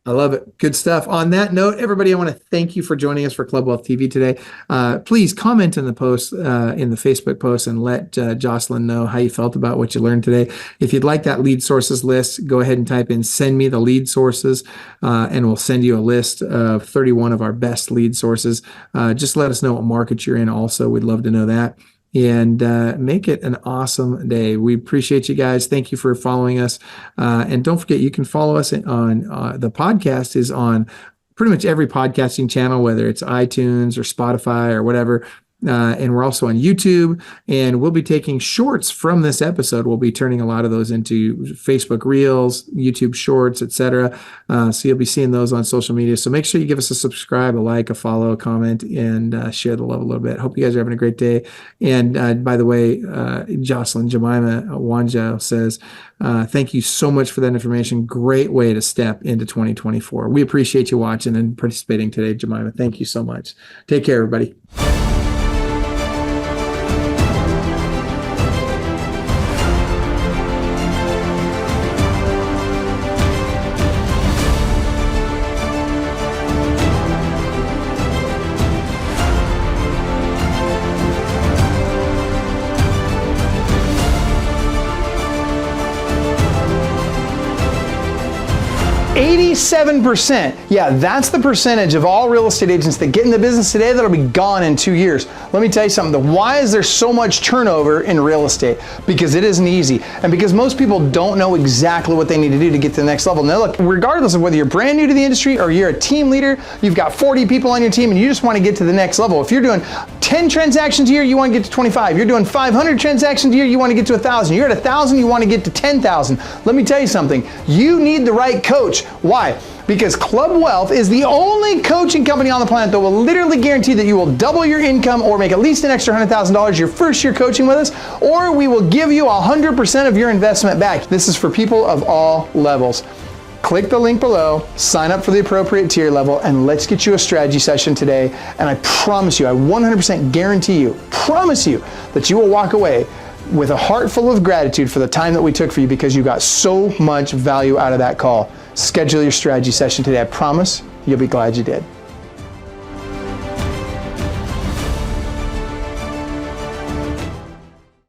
B: I love it. Good stuff. On that note, everybody, I want to thank you for joining us for Club Wealth TV today. Please comment in the post, in the Facebook post, and let Jocelyn know how you felt about what you learned today. If you'd like that lead sources list, go ahead and type in "send me the lead sources," and we'll send you a list of 31 of our best lead sources. Just let us know what market you're in also. We'd love to know that. And make it an awesome day. We appreciate you guys. Thank you for following us. And don't forget, you can follow us on the podcast is on pretty much every podcasting channel, whether it's iTunes or Spotify or whatever. And we're also on YouTube, and we'll be taking shorts from this episode. We'll be turning a lot of those into Facebook Reels, YouTube Shorts, etc. So you'll be seeing those on social media. So make sure you give us a subscribe, a like, a follow, a comment, and share the love a little bit. Hope you guys are having a great day. And by the way, Jocelyn, Jemima Wanjo says, thank you so much for that information. Great way to step into 2024. We appreciate you watching and participating today, Jemima. Thank you so much. Take care, everybody.
A: %. Yeah, that's the percentage of all real estate agents that get in the business today that'll be gone in 2 years. Let me tell you something. Why is there so much turnover in real estate? Because it isn't easy, and because most people don't know exactly what they need to do to get to the next level. Now look, regardless of whether you're brand new to the industry or you're a team leader, you've got 40 people on your team and you just want to get to the next level. If you're doing 10 transactions a year, you want to get to 25. You're doing 500 transactions a year, you want to get to 1,000. You're at 1,000, you want to get to 10,000. Let me tell you something. You need the right coach. Why? Because Club Wealth is the only coaching company on the planet that will literally guarantee that you will double your income or make at least an extra $100,000 your first year coaching with us, or we will give you 100% of your investment back. This is for people of all levels. Click the link below, sign up for the appropriate tier level, and let's get you a strategy session today. And I promise you, I 100% guarantee you, promise you that you will walk away with a heart full of gratitude for the time that we took for you, because you got so much value out of that call. Schedule your strategy session today. I promise you'll be glad you did.